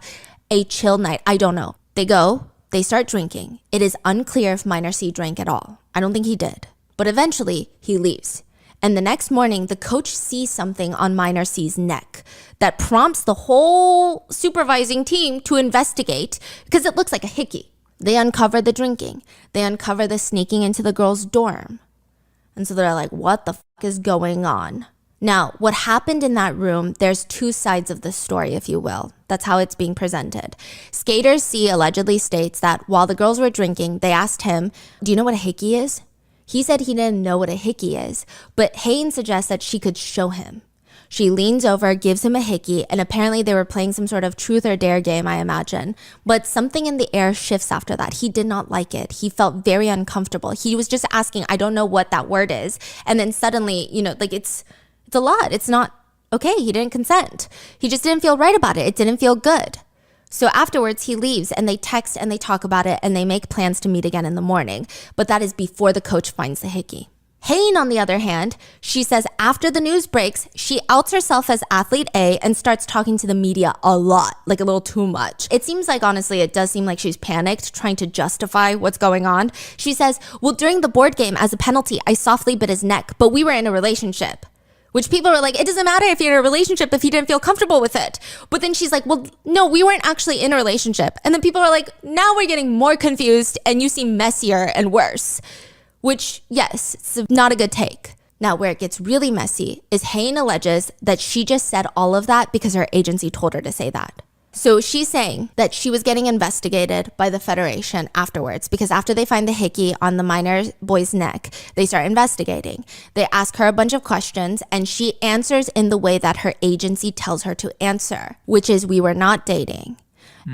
a chill night. I don't know. They start drinking. It is unclear if minor C drank at all. I don't think he did. But eventually, he leaves. And the next morning, the coach sees something on minor C's neck that prompts the whole supervising team to investigate because it looks like a hickey. They uncover the drinking. They uncover the sneaking into the girls' dorm. And so they're like, what the fuck is going on? Now, what happened in that room, there's two sides of the story, if you will. That's how it's being presented. Skater C allegedly states that while the girls were drinking, they asked him, do you know what a hickey is? He said he didn't know what a hickey is, but Hae-in suggests that she could show him. She leans over, gives him a hickey, and apparently they were playing some sort of truth or dare game, I imagine. But something in the air shifts after that. He did not like it. He felt very uncomfortable. He was just asking, I don't know what that word is. And then suddenly, like it's a lot. It's not okay. He didn't consent. He just didn't feel right about it. It didn't feel good. So afterwards, he leaves and they text and they talk about it and they make plans to meet again in the morning. But that is before the coach finds the hickey. Hae-in, on the other hand, she says after the news breaks, she outs herself as athlete A and starts talking to the media a lot, like a little too much. It seems like, honestly, it does seem like she's panicked, trying to justify what's going on. She says, well, during the board game, as a penalty, I softly bit his neck, but we were in a relationship. Which people were like, it doesn't matter if you're in a relationship if you didn't feel comfortable with it. But then she's like, well, no, we weren't actually in a relationship. And then people are like, now we're getting more confused and you seem messier and worse. Which, yes, it's not a good take. Now, where it gets really messy is Hae-in alleges that she just said all of that because her agency told her to say that. So she's saying that she was getting investigated by the Federation afterwards because after they find the hickey on the minor boy's neck, they start investigating. They ask her a bunch of questions and she answers in the way that her agency tells her to answer, which is we were not dating.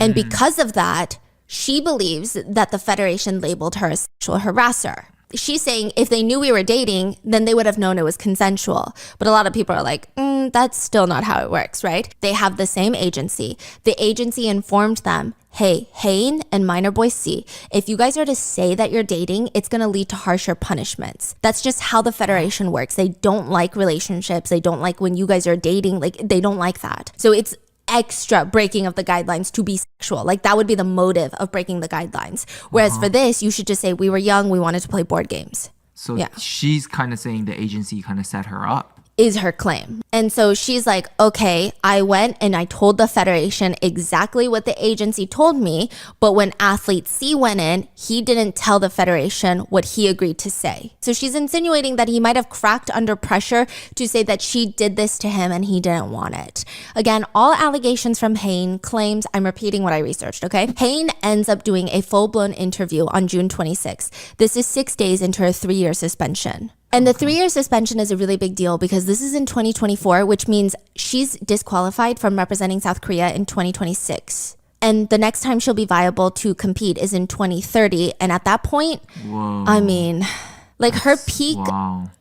And because of that, she believes that the Federation labeled her a sexual harasser. She's saying if they knew we were dating, then they would have known it was consensual. But a lot of people are like, that's still not how it works, right? They have the same agency. The agency informed them, hey, Hae-in and minor boy C, if you guys are to say that you're dating, it's going to lead to harsher punishments. That's just how the Federation works. They don't like relationships. They don't like when you guys are dating. Like, they don't like that. So it's extra breaking of the guidelines to be sexual. Like that would be the motive of breaking the guidelines. Whereas for this, you should just say we were young, we wanted to play board games. So she's kind of saying the agency kind of set her up. Is her claim. And so she's like, okay, I went and I told the Federation exactly what the agency told me, but when athlete C went in, he didn't tell the Federation what he agreed to say. So she's insinuating that he might have cracked under pressure to say that she did this to him and he didn't want it. Again, all allegations from Hae-in claims, I'm repeating what I researched, okay? Hae-in ends up doing a full-blown interview on June 26th. This is 6 days into her 3-year suspension. And the 3-year suspension is a really big deal because this is in 2024, which means she's disqualified from representing South Korea in 2026. And the next time she'll be viable to compete is in 2030. And at that point, Whoa. I mean, like her peak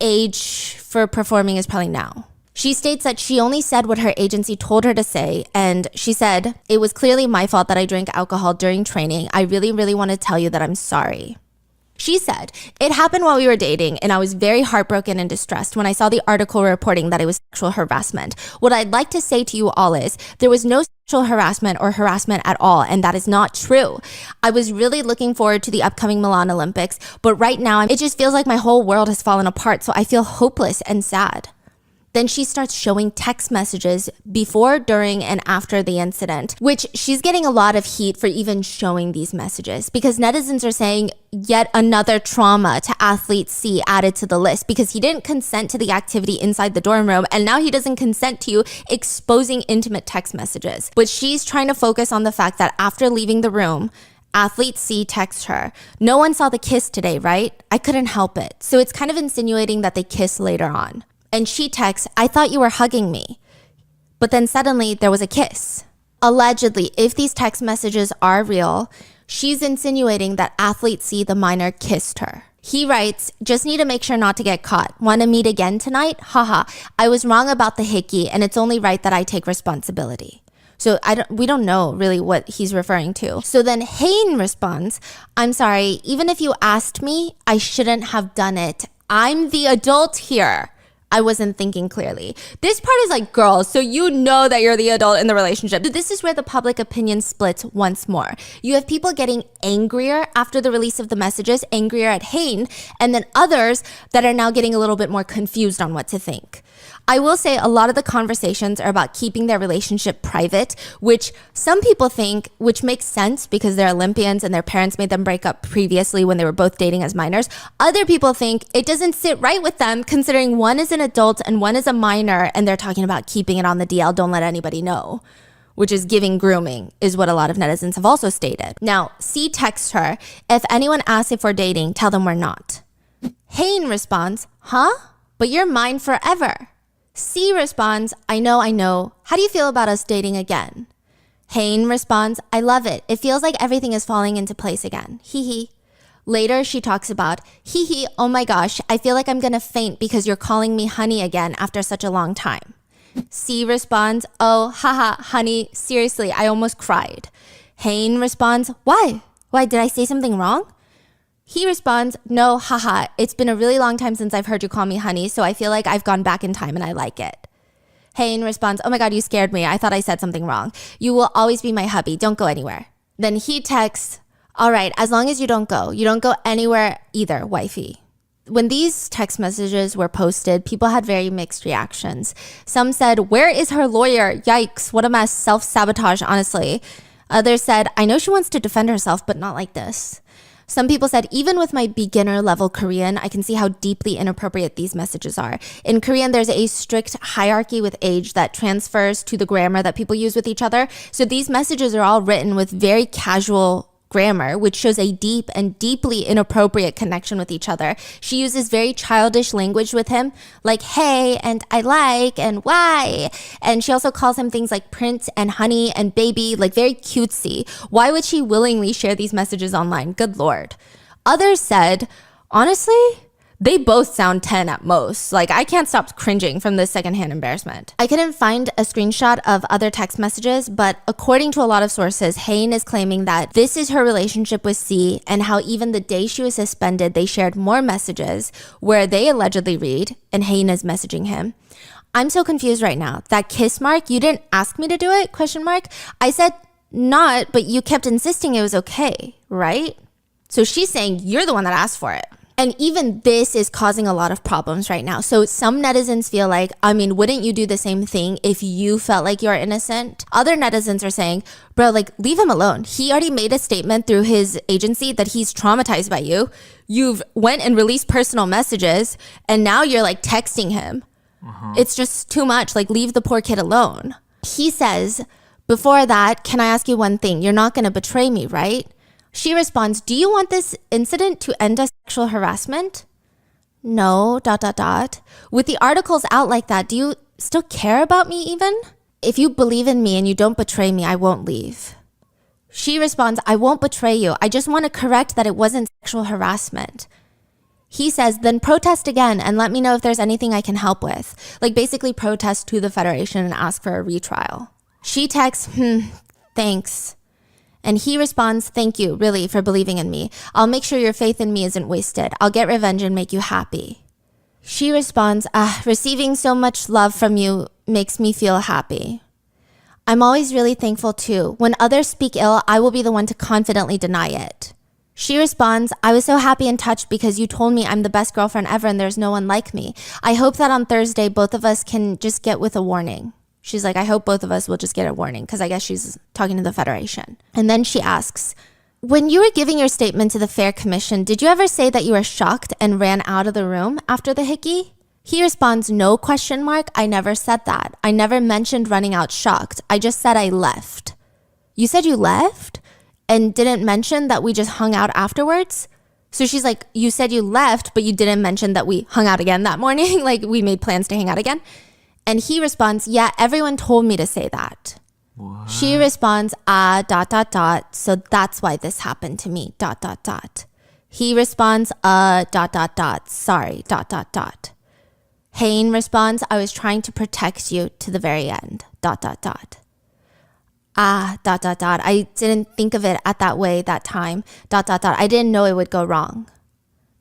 age for performing is probably now. She states that she only said what her agency told her to say, and she said, "It was clearly my fault that I drank alcohol during training. I really, really want to tell you that I'm sorry." She said, "It happened while we were dating, and I was very heartbroken and distressed when I saw the article reporting that it was sexual harassment. What I'd like to say to you all is, there was no sexual harassment or harassment at all, and that is not true. I was really looking forward to the upcoming Milan Olympics, but right now, it just feels like my whole world has fallen apart, so I feel hopeless and sad." Then she starts showing text messages before, during, and after the incident, which she's getting a lot of heat for even showing these messages because netizens are saying yet another trauma to athlete C added to the list because he didn't consent to the activity inside the dorm room and now he doesn't consent to you exposing intimate text messages. But she's trying to focus on the fact that after leaving the room, athlete C texts her, "No one saw the kiss today, right? I couldn't help it." So it's kind of insinuating that they kiss later on. And she texts, "I thought you were hugging me." But then suddenly there was a kiss. Allegedly, if these text messages are real, she's insinuating that athlete C, the minor, kissed her. He writes, "Just need to make sure not to get caught. Want to meet again tonight? Haha. I was wrong about the hickey and it's only right that I take responsibility." So we don't know really what he's referring to. So then Hae-in responds, "I'm sorry, even if you asked me, I shouldn't have done it. I'm the adult here. I wasn't thinking clearly." This part is like, girls, so you know that you're the adult in the relationship. This is where the public opinion splits once more. You have people getting angrier after the release of the messages, angrier at Hae-in, and then others that are now getting a little bit more confused on what to think. I will say a lot of the conversations are about keeping their relationship private, which some people think, which makes sense because they're Olympians and their parents made them break up previously when they were both dating as minors. Other people think it doesn't sit right with them considering one is an adult and one is a minor and they're talking about keeping it on the DL, don't let anybody know, which is giving grooming, is what a lot of netizens have also stated. Now, C texts her, "If anyone asks if we're dating, tell them we're not." Hae-in responds, "Huh? But you're mine forever." C responds, I know. How do you feel about us dating again?" Hae-in responds, "I love it. It feels like everything is falling into place again. Hee hee." Later, she talks about, "Hee hee, oh my gosh, I feel like I'm gonna faint because you're calling me honey again after such a long time." C responds, "Oh, haha, honey, seriously, I almost cried." Hae-in responds, Why, did I say something wrong?" He responds, "No, haha, it's been a really long time since I've heard you call me honey, so I feel like I've gone back in time and I like it." Hae-in responds, "Oh my God, you scared me. I thought I said something wrong. You will always be my hubby. Don't go anywhere." Then he texts, "All right, as long as you don't go anywhere either, wifey." When these text messages were posted, people had very mixed reactions. Some said, "Where is her lawyer? Yikes, what a mess, self-sabotage, honestly." Others said, "I know she wants to defend herself, but not like this." Some people said, "Even with my beginner level Korean, I can see how deeply inappropriate these messages are. In Korean, there's a strict hierarchy with age that transfers to the grammar that people use with each other. So these messages are all written with very casual grammar, which shows a deep and deeply inappropriate connection with each other. She uses very childish language with him, like hey and I like and why. And she also calls him things like prince and honey and baby, like very cutesy. Why would she willingly share these messages online? Good Lord." Others said, honestly, they both sound 10 at most. Like, I can't stop cringing from this secondhand embarrassment. I couldn't find a screenshot of other text messages, but according to a lot of sources, Hae-in is claiming that this is her relationship with C and how even the day she was suspended, they shared more messages where they allegedly read, and Hae-in is messaging him, "I'm so confused right now. That kiss mark, you didn't ask me to do it? Question mark. I said not, but you kept insisting it was okay, right?" So she's saying you're the one that asked for it. And even this is causing a lot of problems right now. So some netizens feel like, wouldn't you do the same thing if you felt like you're innocent? Other netizens are saying, bro, leave him alone. He already made a statement through his agency that he's traumatized by you. You've went and released personal messages and now you're texting him. It's just too much. Leave the poor kid alone. He says, "Before that, can I ask you one thing? You're not going to betray me, right?" She responds, "Do you want this incident to end as sexual harassment?" No, ... With the articles out like that, do you still care about me even? If you believe in me and you don't betray me, I won't leave. She responds, I won't betray you. I just want to correct that it wasn't sexual harassment. He says, then protest again and let me know if there's anything I can help with. Like basically protest to the Federation and ask for a retrial. She texts, thanks. And he responds, thank you, really, for believing in me. I'll make sure your faith in me isn't wasted. I'll get revenge and make you happy. She responds, receiving so much love from you makes me feel happy. I'm always really thankful too. When others speak ill, I will be the one to confidently deny it. She responds, I was so happy and touched because you told me I'm the best girlfriend ever and there's no one like me. I hope that on Thursday, both of us can just get with a warning. She's like, I hope both of us will just get a warning, because I guess she's talking to the Federation. And then she asks, when you were giving your statement to the Fair Commission, did you ever say that you were shocked and ran out of the room after the hickey? He responds, no ? I never said that. I never mentioned running out shocked. I just said I left. You said you left? And didn't mention that we just hung out afterwards? So she's like, you said you left, but you didn't mention that we hung out again that morning? Like we made plans to hang out again? And he responds, yeah, everyone told me to say that. What? She responds, so that's why this happened to me, ... He responds, ... sorry, ... Hae-in responds, I was trying to protect you to the very end, ... I didn't think of it at that way that time, ... I didn't know it would go wrong.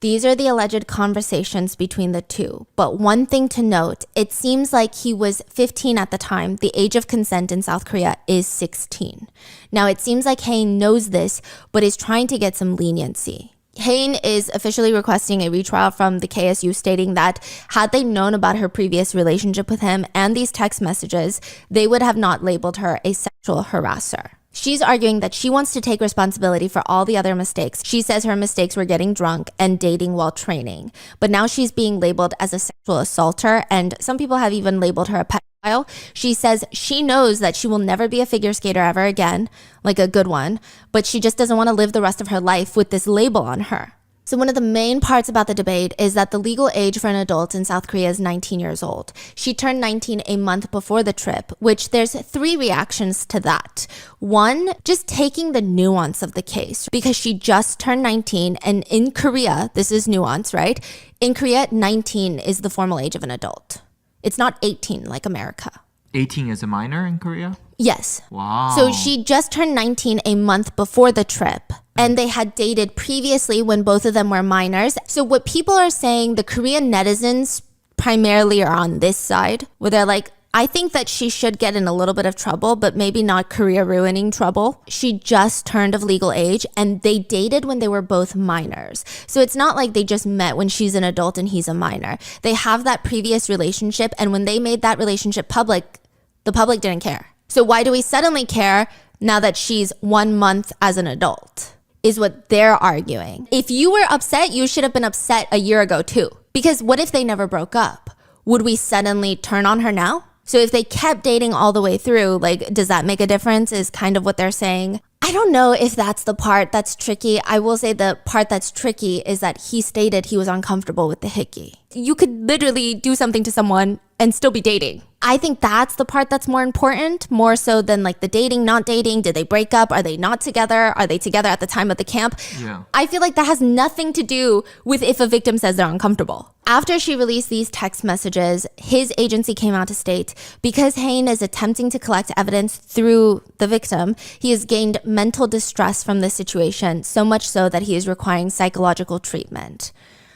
These are the alleged conversations between the two. But one thing to note, it seems like he was 15 at the time. The age of consent in South Korea is 16. Now, it seems like Hae-in knows this, but is trying to get some leniency. Hae-in is officially requesting a retrial from the KSU, stating that had they known about her previous relationship with him and these text messages, they would have not labeled her a sexual harasser. She's arguing that she wants to take responsibility for all the other mistakes. She says her mistakes were getting drunk and dating while training. But now she's being labeled as a sexual assaulter, and some people have even labeled her a pedophile. She says she knows that she will never be a figure skater ever again, like a good one, but she just doesn't want to live the rest of her life with this label on her. So one of the main parts about the debate is that the legal age for an adult in South Korea is 19 years old. She turned 19 a month before the trip, which there's 3 reactions to that. One, just taking the nuance of the case, because she just turned 19, and in Korea, this is nuance, right? In Korea, 19 is the formal age of an adult. It's not 18 like America. 18 is a minor in Korea? Yes. Wow. So she just turned 19 a month before the trip, and they had dated previously when both of them were minors. So what people are saying, the Korean netizens primarily are on this side, where they're like, I think that she should get in a little bit of trouble, but maybe not career-ruining trouble. She just turned of legal age, and they dated when they were both minors. So it's not like they just met when she's an adult and he's a minor. They have that previous relationship, and when they made that relationship public, the public didn't care. So why do we suddenly care now that she's 1 month as an adult? Is what they're arguing. If you were upset, you should have been upset a year ago too. Because what if they never broke up? Would we suddenly turn on her now? So if they kept dating all the way through, like, does that make a difference is kind of what they're saying. I don't know if that's the part that's tricky. I will say the part that's tricky is that he stated he was uncomfortable with the hickey. You could literally do something to someone and still be dating. I think that's the part that's more important, more so than like the dating, not dating. Did they break up? Are they not together? Are they together at the time of the camp? Yeah. I feel like that has nothing to do with if a victim says they're uncomfortable. After she released these text messages, his agency came out to state, because Hae-in is attempting to collect evidence through the victim, he has gained mental distress from this situation, so much so that he is requiring psychological treatment.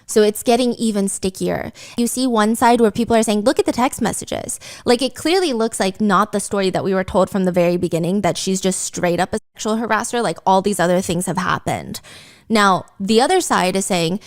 So it's getting even stickier. You see one side where people are saying, look at the text messages. Like, it clearly looks like not the story that we were told from the very beginning, that she's just straight up a sexual harasser, like all these other things have happened. Now, the other side is saying,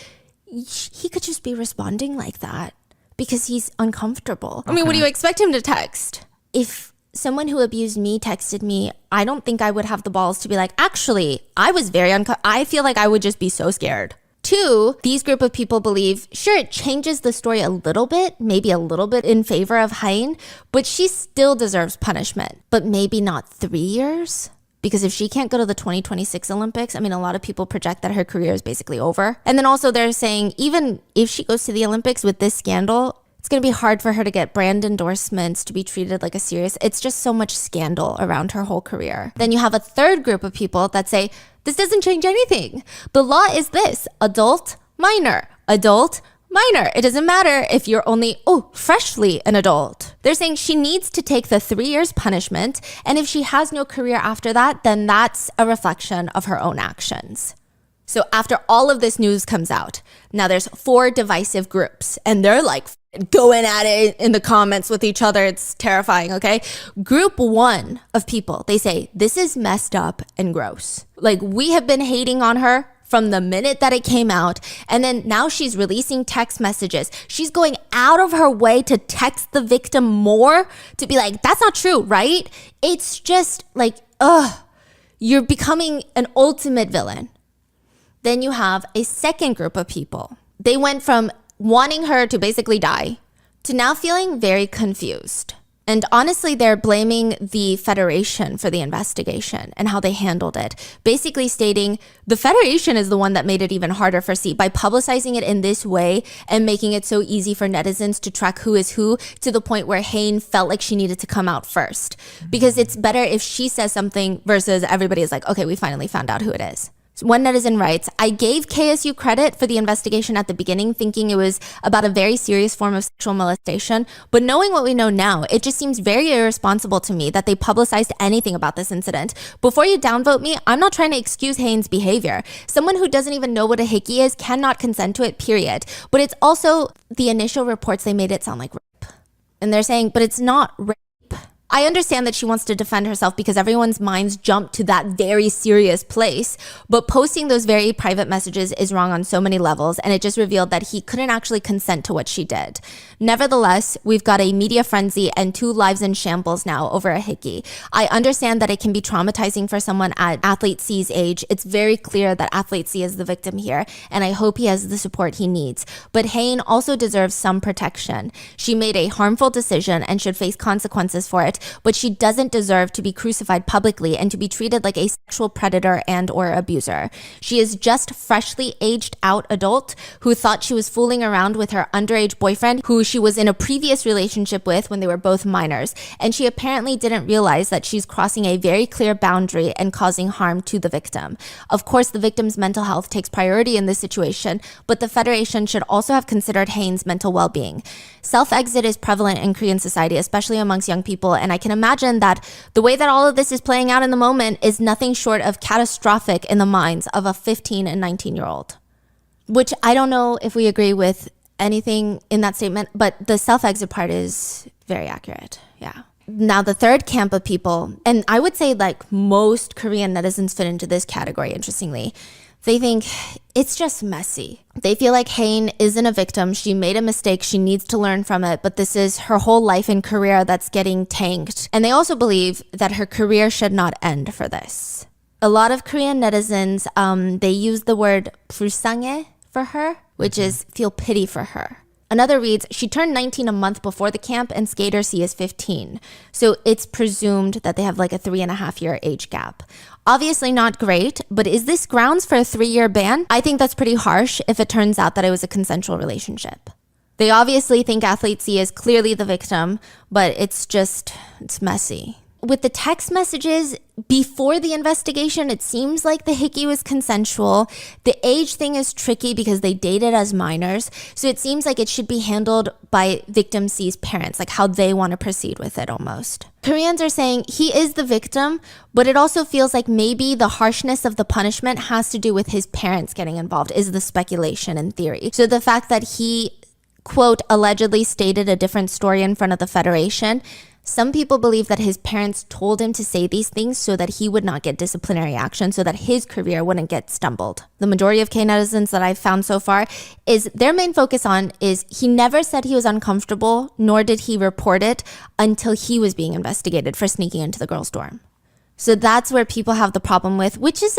he could just be responding like that because he's uncomfortable. I mean, what do you expect him to text? If someone who abused me texted me, I don't think I would have the balls to be like, actually, I was very I feel like I would just be so scared. 2, these group of people believe, sure, it changes the story a little bit, maybe a little bit in favor of Hae-in, but she still deserves punishment, but maybe not 3 years. Because if she can't go to the 2026 Olympics, I mean, a lot of people project that her career is basically over. And then also they're saying even if she goes to the Olympics with this scandal, it's going to be hard for her to get brand endorsements, to be treated like a serious. It's just so much scandal around her whole career. Then you have a third group of people that say, this doesn't change anything. The law is this: adult, minor, adult, minor. It doesn't matter if you're only, freshly an adult. They're saying she needs to take the 3 years punishment. And if she has no career after that, then that's a reflection of her own actions. So after all of this news comes out, now there's 4 divisive groups and they're like going at it in the comments with each other. It's terrifying, okay? Group 1 of people, they say, this is messed up and gross. Like, we have been hating on her from the minute that it came out. And then now she's releasing text messages. She's going out of her way to text the victim more, to be like, that's not true, right? It's just like, you're becoming an ultimate villain. Then you have a second group of people. They went from wanting her to basically die to now feeling very confused. And honestly, they're blaming the Federation for the investigation and how they handled it, basically stating the Federation is the one that made it even harder for C by publicizing it in this way and making it so easy for netizens to track who is who, to the point where Hae-in felt like she needed to come out first. Because it's better if she says something versus everybody is like, okay, we finally found out who it is. One netizen writes, I gave KSU credit for the investigation at the beginning, thinking it was about a very serious form of sexual molestation. But knowing what we know now, it just seems very irresponsible to me that they publicized anything about this incident. Before you downvote me, I'm not trying to excuse Hae-in's behavior. Someone who doesn't even know what a hickey is cannot consent to it, period. But it's also the initial reports, they made it sound like rape. And they're saying, but it's not rape. I understand that she wants to defend herself because everyone's minds jump to that very serious place, but posting those very private messages is wrong on so many levels, and it just revealed that he couldn't actually consent to what she did. Nevertheless, we've got a media frenzy and 2 lives in shambles now over a hickey. I understand that it can be traumatizing for someone at Athlete C's age. It's very clear that Athlete C is the victim here, and I hope he has the support he needs. But Hae-in also deserves some protection. She made a harmful decision and should face consequences for it, but she doesn't deserve to be crucified publicly and to be treated like a sexual predator and or abuser. She is just freshly aged out adult who thought she was fooling around with her underage boyfriend, who she was in a previous relationship with when they were both minors. And she apparently didn't realize that she's crossing a very clear boundary and causing harm to the victim. Of course, the victim's mental health takes priority in this situation, but the Federation should also have considered Hae-in's mental well-being. Self-exit is prevalent in Korean society, especially amongst young people, and I can imagine that the way that all of this is playing out in the moment is nothing short of catastrophic in the minds of a 15 and 19-year-old. Which I don't know if we agree with anything in that statement, but the self-exit part is very accurate. Yeah. Now, the third camp of people, and I would say like most Korean netizens fit into this category, interestingly, they think it's just messy. They feel like Hae-in isn't a victim. She made a mistake. She needs to learn from it. But this is her whole life and career that's getting tanked. And they also believe that her career should not end for this. A lot of Korean netizens, they use the word 불쌍해 for her, which is feel pity for her. Another reads, she turned 19 a month before the camp and skater C is 15. So it's presumed that they have like a 3.5-year age gap. Obviously not great, but is this grounds for a 3-year ban? I think that's pretty harsh if it turns out that it was a consensual relationship. They obviously think Athlete C is clearly the victim, but it's messy. With the text messages before the investigation, it seems like the hickey was consensual. The age thing is tricky because they dated as minors. So it seems like it should be handled by victim C's parents, like how they want to proceed with it almost. Koreans are saying he is the victim, but it also feels like maybe the harshness of the punishment has to do with his parents getting involved, is the speculation and theory. So the fact that he, quote, allegedly stated a different story in front of the Federation, some people believe that his parents told him to say these things so that he would not get disciplinary action, so that his career wouldn't get stumbled. The majority of K netizens that I've found so far is their main focus on is he never said he was uncomfortable, nor did he report it until he was being investigated for sneaking into the girls' dorm. So that's where people have the problem with, which is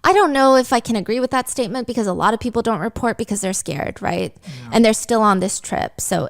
I don't know if I can agree with that statement because a lot of people don't report because they're scared, right? Yeah. And they're still on this trip. So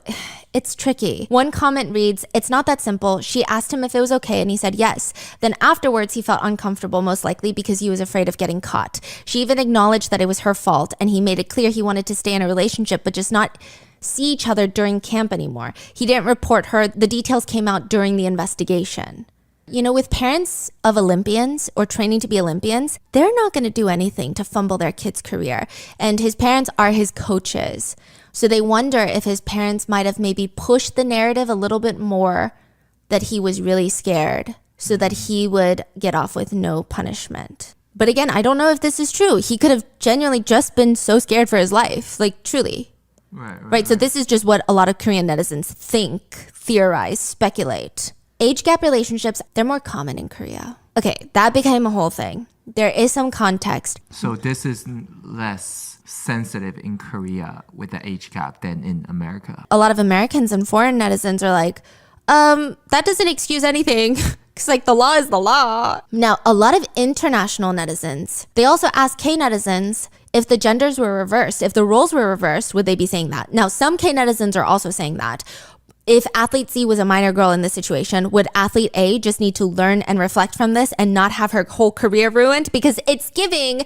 it's tricky. One comment reads, "It's not that simple. She asked him if it was okay and he said yes. Then afterwards he felt uncomfortable, most likely because he was afraid of getting caught. She even acknowledged that it was her fault and he made it clear he wanted to stay in a relationship but just not see each other during camp anymore. He didn't report her. The details came out during the investigation." You know, with parents of Olympians or training to be Olympians, they're not going to do anything to fumble their kid's career. And his parents are his coaches. So they wonder if his parents might have maybe pushed the narrative a little bit more that he was really scared so that he would get off with no punishment. But again, I don't know if this is true. He could have genuinely just been so scared for his life, like truly. Right. So this is just what a lot of Korean netizens think, theorize, speculate. Age gap relationships, they're more common in Korea. Okay, that became a whole thing. There is some context. So this is less sensitive in Korea with the age gap than in America. A lot of Americans and foreign netizens are like, that doesn't excuse anything. Because like the law is the law. Now, a lot of international netizens, they also ask K netizens if the genders were reversed, if the roles were reversed, would they be saying that? Now, some K netizens are also saying that. If athlete C was a minor girl in this situation, would athlete A just need to learn and reflect from this and not have her whole career ruined? Because it's giving,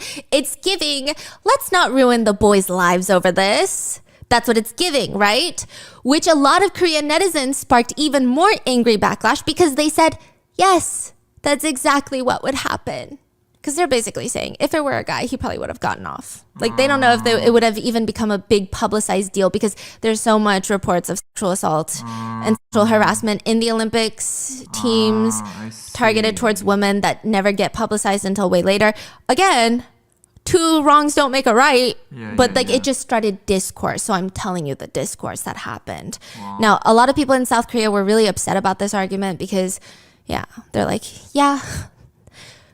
let's not ruin the boys' lives over this. That's what it's giving, right? Which a lot of Korean netizens sparked even more angry backlash because they said, yes, that's exactly what would happen. Because they're basically saying, if it were a guy, he probably would have gotten off. Like, they don't know if it would have even become a big publicized deal because there's so much reports of sexual assault and sexual harassment in the Olympics teams targeted towards women that never get publicized until way later. Again, two wrongs don't make a right, but it just started discourse. So I'm telling you the discourse that happened. Wow. Now, a lot of people in South Korea were really upset about this argument because, they're like,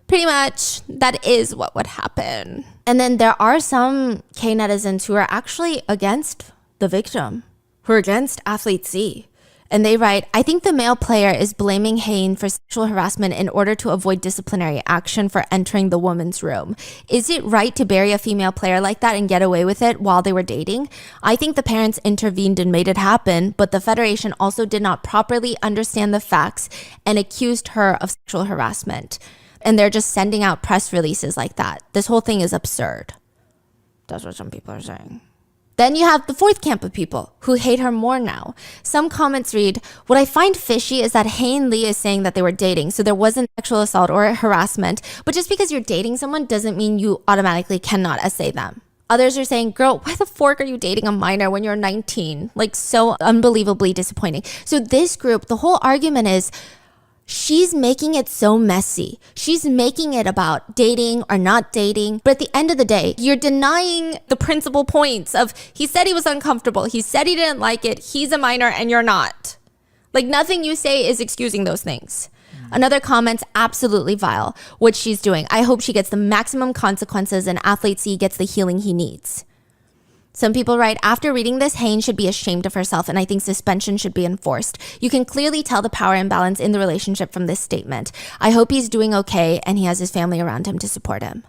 pretty much, that is what would happen. And then there are some K netizens who are actually against the victim, who are against athlete C. And they write, "I think the male player is blaming Hae-in for sexual harassment in order to avoid disciplinary action for entering the woman's room. Is it right to bury a female player like that and get away with it while they were dating? I think the parents intervened and made it happen, but the federation also did not properly understand the facts and accused her of sexual harassment. And they're just sending out press releases like that. This whole thing is absurd." That's what some people are saying. Then you have the fourth camp of people who hate her more now. Some comments read, "What I find fishy is that Hae-in Lee is saying that they were dating, so there wasn't sexual assault or harassment. But just because you're dating someone doesn't mean you automatically cannot essay them." Others are saying, "Girl, why the fork are you dating a minor when you're 19? Like, so unbelievably disappointing." So this group, the whole argument is, she's making it so messy. She's making it about dating or not dating. But at the end of the day, you're denying the principal points of, he said he was uncomfortable. He said he didn't like it. He's a minor and you're not. Like, nothing you say is excusing those things. Another comment's absolutely vile, what she's doing. I hope she gets the maximum consequences and athlete C gets the healing he needs. Some people write, "After reading this, Hae-in should be ashamed of herself, and I think suspension should be enforced. You can clearly tell the power imbalance in the relationship from this statement. I hope he's doing okay and he has his family around him to support him."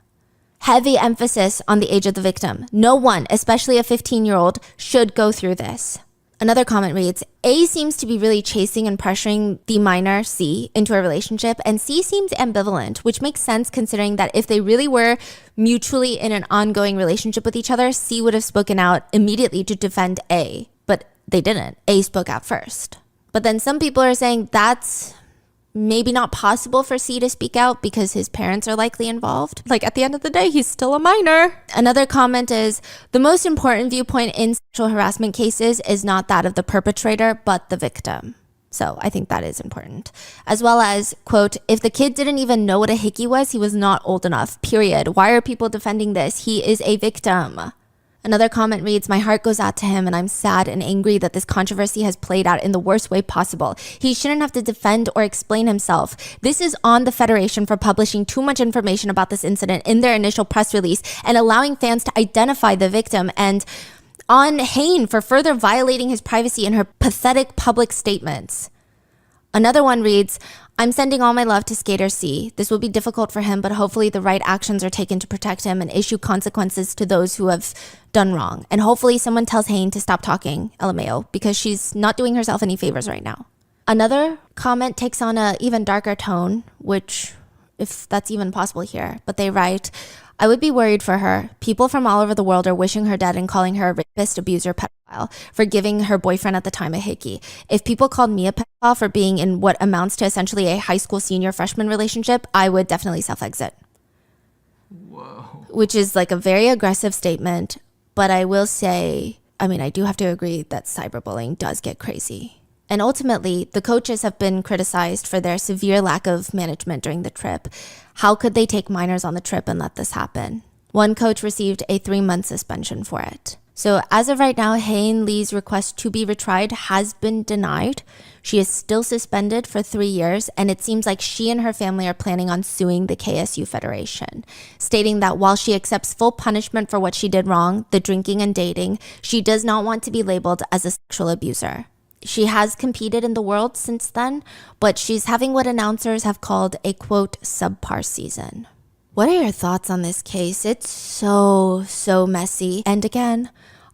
Heavy emphasis on the age of the victim. No one, especially a 15-year-old, should go through this. Another comment reads, "A seems to be really chasing and pressuring the minor C into a relationship, and C seems ambivalent, which makes sense considering that if they really were mutually in an ongoing relationship with each other, C would have spoken out immediately to defend A, but they didn't. A spoke out first." But then some people are saying that's maybe not possible for C to speak out because his parents are likely involved. Like, at the end of the day, he's still a minor. Another comment is, "The most important viewpoint in sexual harassment cases is not that of the perpetrator, but the victim." So I think that is important. As well as, quote, "If the kid didn't even know what a hickey was, he was not old enough, period. Why are people defending this? He is a victim." Another comment reads, "My heart goes out to him and I'm sad and angry that this controversy has played out in the worst way possible. He shouldn't have to defend or explain himself. This is on the Federation for publishing too much information about this incident in their initial press release and allowing fans to identify the victim, and on Hae-in for further violating his privacy in her pathetic public statements." Another one reads, I'm sending all my love to Skater C. This will be difficult for him, but hopefully the right actions are taken to protect him and issue consequences to those who have done wrong. And hopefully someone tells Hae-in to stop talking, LMAO, because she's not doing herself any favors right now. Another comment takes on an even darker tone, which, if that's even possible here, but they write, I would be worried for her. People from all over the world are wishing her dead and calling her a rapist, abuser, pedophile for giving her boyfriend at the time a hickey. If people called me a pedophile for being in what amounts to essentially a high school senior freshman relationship, I would definitely self-exit. Whoa. Which is like a very aggressive statement, but I will say, I mean, I do have to agree that cyberbullying does get crazy. And ultimately, the coaches have been criticized for their severe lack of management during the trip. How could they take minors on the trip and let this happen? One coach received a 3-month suspension for it. So as of right now, Hae-in Lee's request to be retried has been denied. She is still suspended for 3 years, and it seems like she and her family are planning on suing the KSU Federation, stating that while she accepts full punishment for what she did wrong, the drinking and dating, she does not want to be labeled as a sexual abuser. She has competed in the world since then, but she's having what announcers have called a, quote, subpar season. What are your thoughts on this case? It's so messy. And again,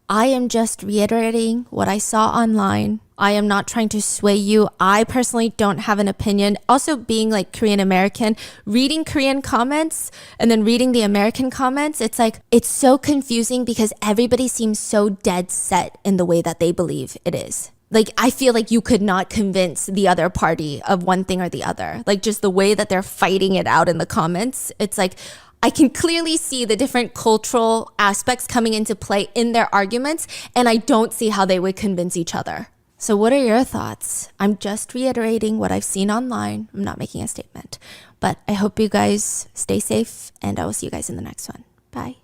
I am just reiterating what I saw online. I am not trying to sway you. I personally don't have an opinion. Also, being like Korean American, reading Korean comments and then reading the American comments, it's like, it's so confusing because everybody seems so dead set in the way that they believe it is. Like, I feel like you could not convince the other party of one thing or the other. Like, just the way that they're fighting it out in the comments, it's like, I can clearly see the different cultural aspects coming into play in their arguments, and I don't see how they would convince each other. So what are your thoughts? I'm just reiterating what I've seen online. I'm not making a statement. But I hope you guys stay safe, and I will see you guys in the next one. Bye.